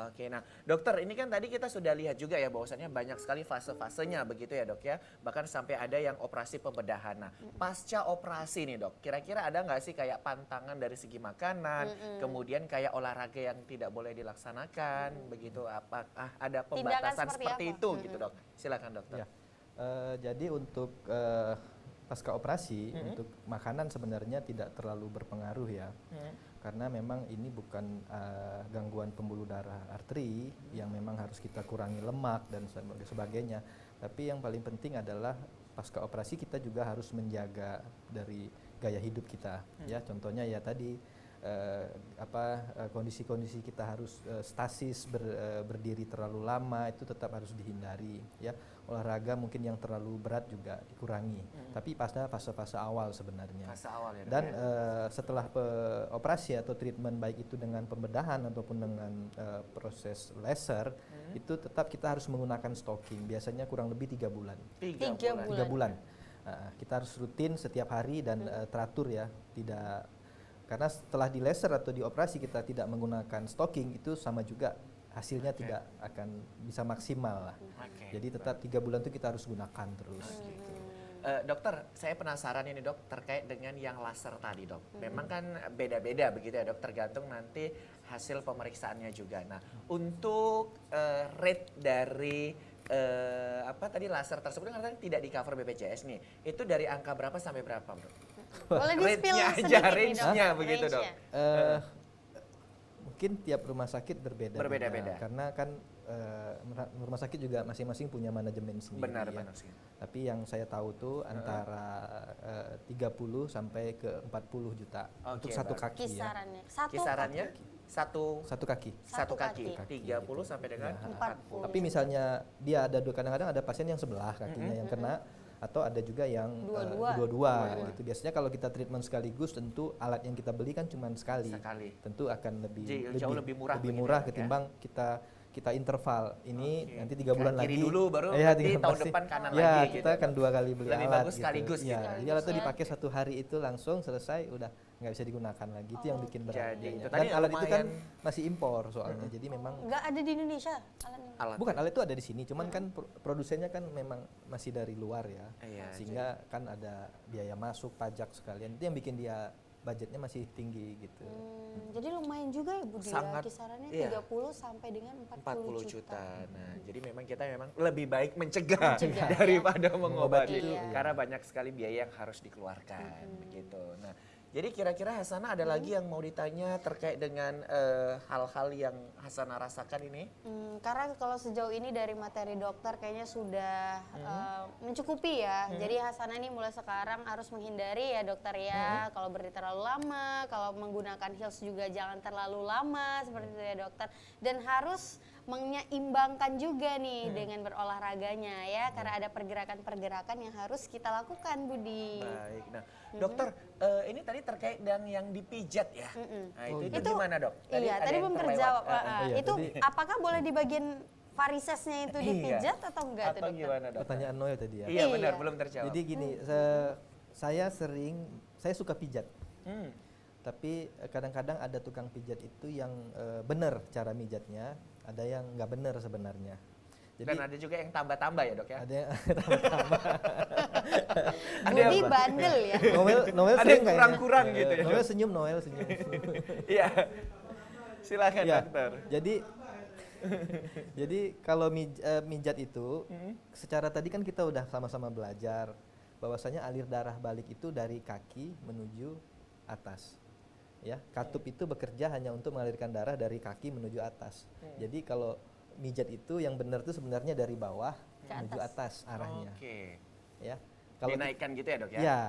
Oke, nah dokter ini kan tadi kita sudah lihat juga ya bahwasannya banyak sekali fase-fasenya begitu ya dok ya. Bahkan sampai ada yang operasi pembedahan. Nah pasca operasi nih dok, kira-kira ada nggak sih kayak pantangan dari segi makanan, kemudian kayak olahraga yang tidak boleh dilaksanakan begitu? Apakah ada pembatasan seperti seperti apa? itu gitu dok? Silakan dokter. Ya. Jadi untuk pasca operasi untuk makanan sebenarnya tidak terlalu berpengaruh ya. Karena memang ini bukan gangguan pembuluh darah arteri yang memang harus kita kurangi lemak dan sebagainya. Tapi yang paling penting adalah pasca operasi kita juga harus menjaga dari gaya hidup kita. Ya, contohnya ya tadi kondisi-kondisi kita harus stasis berdiri terlalu lama itu tetap harus dihindari ya. Olahraga mungkin yang terlalu berat juga dikurangi. Tapi pada fase-fase awal sebenarnya. Fase awal ya dok. Dan setelah operasi atau treatment baik itu dengan pembedahan ataupun dengan proses laser itu tetap kita harus menggunakan stocking. Biasanya kurang lebih 3 bulan. 3 bulan. 3 bulan. Kita harus rutin setiap hari dan teratur ya. Karena setelah di laser atau di operasi kita tidak menggunakan stocking itu sama juga hasilnya tidak akan bisa maksimal lah. Oke, Jadi tetap 3 bulan itu kita harus gunakan terus. Gitu. Dokter, saya penasaran ini dok terkait dengan yang laser tadi dok. Memang kan beda-beda begitu ya dok, tergantung nanti hasil pemeriksaannya juga. Nah, untuk rate dari tadi laser tersebut kan katanya tidak di cover BPJS nih. Itu dari angka berapa sampai berapa bro? Boleh di-spill Rate-nya sedikit aja, nih, Dok. range-nya begitu dok. Range-nya. Mungkin tiap rumah sakit berbeda. Berbeda-beda. Karena kan rumah sakit juga masing-masing punya manajemen sendiri. Benar ya. benar sih. Tapi yang saya tahu tuh antara 30 sampai ke 40 juta untuk Oke, satu baik. kaki ya. Kisarannya. Satu Kisarannya satu Satu kaki. satu kaki, kaki. 30 sampai dengan Ya. 40. Tapi misalnya dia ada kadang-kadang ada pasien yang sebelah kakinya yang kena atau ada juga yang dua-dua gitu. Biasanya kalau kita treatment sekaligus tentu alat yang kita beli kan cuma sekali. Tentu akan Jauh lebih murah lebih begitu murah ya, Dok, ya? ketimbang kita interval. Ini nanti 3 bulan Kiri lagi. dulu, baru ya, nanti tahun depan kanan ya, lagi kita gitu. akan 2 kali beli Lebih alat bagus sekaligus gitu. Ya, gitu. jadi alat itu dipakai 1 hari itu langsung selesai udah nggak bisa digunakan lagi. Itu yang bikin berat. Jadi biayanya. itu Dan tadi alat itu kan lumayan. masih impor soalnya. Jadi memang Nggak ada di Indonesia alatnya. Alat. bukan alat itu ada di sini, cuman kan produsennya kan memang masih dari luar ya, Iya, sehingga kan ada biaya masuk, pajak sekalian, itu yang bikin dia budgetnya masih tinggi gitu. Jadi lumayan juga ya Budi Sangat, ya, kisarannya iya. 30 sampai dengan 40 juta. Nah, jadi memang kita memang lebih baik mencegah daripada mengobati. Iya. Karena banyak sekali biaya yang harus dikeluarkan begitu. Nah, jadi kira-kira Hasanah ada lagi yang mau ditanya terkait dengan hal-hal yang Hasanah rasakan ini? Karena kalau sejauh ini dari materi dokter kayaknya sudah mencukupi ya. Jadi Hasanah ini mulai sekarang harus menghindari ya dokter ya. Kalau berdiri terlalu lama, kalau menggunakan heels juga jangan terlalu lama seperti itu ya dokter. Dan harus menyeimbangkan juga nih dengan berolahraganya ya. Karena ada pergerakan-pergerakan yang harus kita lakukan Budi. Baik. Nah, dokter, ini tadi terkait dengan yang dipijat ya. Nah, itu gimana dok? Iya, ada tadi yang belum terlewat. terjawab. Iya, Itu tadi- apakah boleh di bagian varisesnya itu dipijat atau enggak tuh Atau dokter? gimana dok? Pertanyaan Noel tadi ya. Iya benar, Iya. belum terjawab. Jadi gini, saya suka pijat, tapi kadang-kadang ada tukang pijat itu yang benar cara mijatnya, ada yang nggak benar sebenarnya. Jadi Dan ada juga yang tambah-tambah ya dok ya? ada yang Budi bandel ya. Noel Ada sering yang kayaknya. kurang-kurang gitu ya. Noel senyum, Noel senyum. Iya. Silakan Ya, dokter. jadi kalau mijat itu secara tadi kan kita udah sama-sama belajar bahwasanya alir darah balik itu dari kaki menuju atas. Ya, katup itu bekerja hanya untuk mengalirkan darah dari kaki menuju atas. Jadi kalau mijat itu yang benar itu sebenarnya dari bawah menuju atas arahnya. Oke. Ya. Kalau Dinaikkan gitu ya dok ya? ya,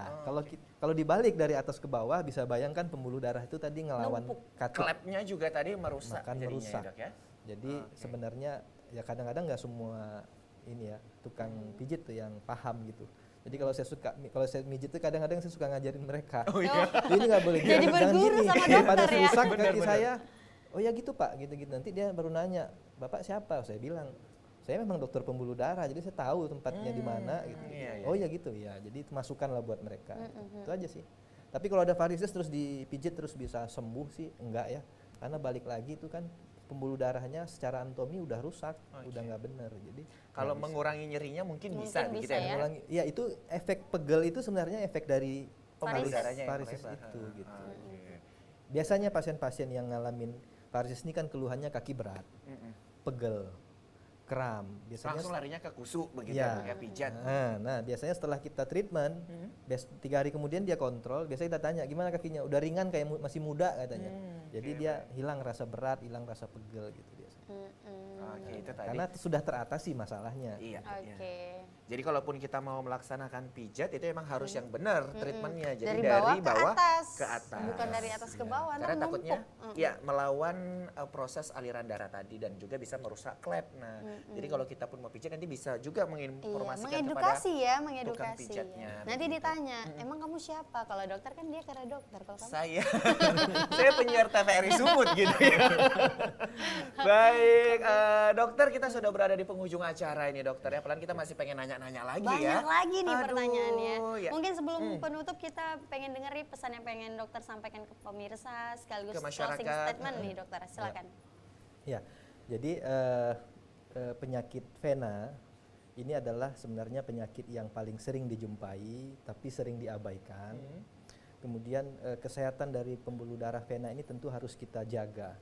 kalau dibalik dari atas ke bawah bisa bayangkan pembuluh darah itu tadi ngelawan Numpuk. katup. Klepnya juga tadi merusak Makan jadinya merusak. ya dok ya? Jadi sebenarnya ya kadang-kadang nggak semua ini ya tukang pijit tuh yang paham gitu. Jadi kalau saya mijit tuh kadang-kadang saya suka ngajarin mereka. Oh iya. Ini nggak boleh Jadi jangan berguru gini. sama Daripada dokter ya. rusak kaki Benar-benar. saya. Oh ya gitu Pak, gitu-gitu. Nanti dia baru nanya, "Bapak siapa?" Saya bilang, saya memang dokter pembuluh darah, jadi saya tahu tempatnya di mana gitu. Iya, iya. Oh ya gitu ya, jadi itu masukan lah buat mereka. Itu aja sih. Tapi kalau ada varises terus dipijit terus bisa sembuh sih enggak ya, karena balik lagi itu kan pembuluh darahnya secara anatomi udah rusak, udah nggak bener. Jadi Kalau nggak bisa. mengurangi nyerinya mungkin bisa Mungkin gitu bisa ya. ya. Mengurangi, ya itu efek pegel itu sebenarnya efek dari Pembuluh Varises. darahnya yang varises melebar. itu gitu. Oke. Biasanya pasien-pasien yang ngalamin varises ini kan keluhannya kaki berat, pegel, kram. Biasanya Langsung larinya ke kusu begitu Iya. ya, pijat. Nah, biasanya setelah kita treatment, 3 hari kemudian dia kontrol. Biasanya kita tanya gimana kakinya, udah ringan kayak masih muda katanya. Jadi dia hilang rasa berat, hilang rasa pegel gitu biasanya. Oke, itu tadi. Karena sudah teratasi masalahnya. Iya. Oke. iya. Jadi kalaupun kita mau melaksanakan pijat itu emang harus yang benar treatmentnya. Jadi Dari bawah ke atas. bukan dari atas ke bawah. Karena ntar takutnya numpuk. ya melawan proses aliran darah tadi dan juga bisa merusak klep. Nah, jadi kalau kita pun mau pijat nanti bisa juga Iya, menginformasikan mengedukasi ya, tukang mengedukasi. pijatnya, Nanti begitu. ditanya, emang kamu siapa? Kalau dokter kan dia karena dokter. Kalau kamu saya saya penyiar TVRI Sumut gitu ya. Baik, dokter kita sudah berada di penghujung acara ini dokter ya. Pelan kita masih pengen nanya-nanya lagi ya. banyak lagi nih Aduh, pertanyaannya. ya. Mungkin sebelum penutup kita pengen dengerin pesan yang pengen dokter sampaikan ke pemirsa sekaligus Ke closing masyarakat. statement nih dokter. Silakan. Ya, jadi penyakit vena ini adalah sebenarnya penyakit yang paling sering dijumpai tapi sering diabaikan. Kemudian kesehatan dari pembuluh darah vena ini tentu harus kita jaga,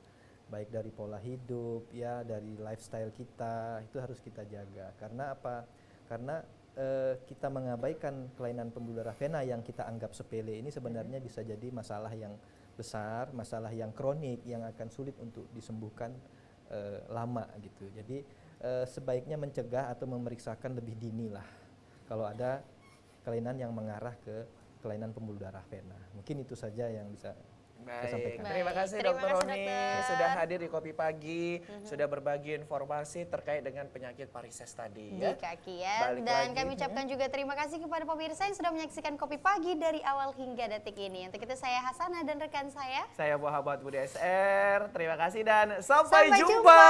baik dari pola hidup ya, dari lifestyle kita itu harus kita jaga. Karena apa? Karena kita mengabaikan kelainan pembuluh darah vena yang kita anggap sepele ini sebenarnya bisa jadi masalah yang besar, masalah yang kronik yang akan sulit untuk disembuhkan lama gitu. Jadi sebaiknya mencegah atau memeriksakan lebih dini lah kalau ada kelainan yang mengarah ke kelainan pembuluh darah vena. Mungkin itu saja yang bisa saya Baik, sampaikan. terima kasih Terima dokter kasih, Roni dokter. sudah hadir di Kopi Pagi, sudah berbagi informasi terkait dengan penyakit varises tadi Di ya. kaki ya. Balik Dan lagi. kami ucapkan juga terima kasih kepada pemirsa yang sudah menyaksikan Kopi Pagi dari awal hingga detik ini. Untuk itu saya Hasanah dan rekan saya. Saya Muhammad Budi SR, terima kasih dan sampai Sampai jumpa. jumpa.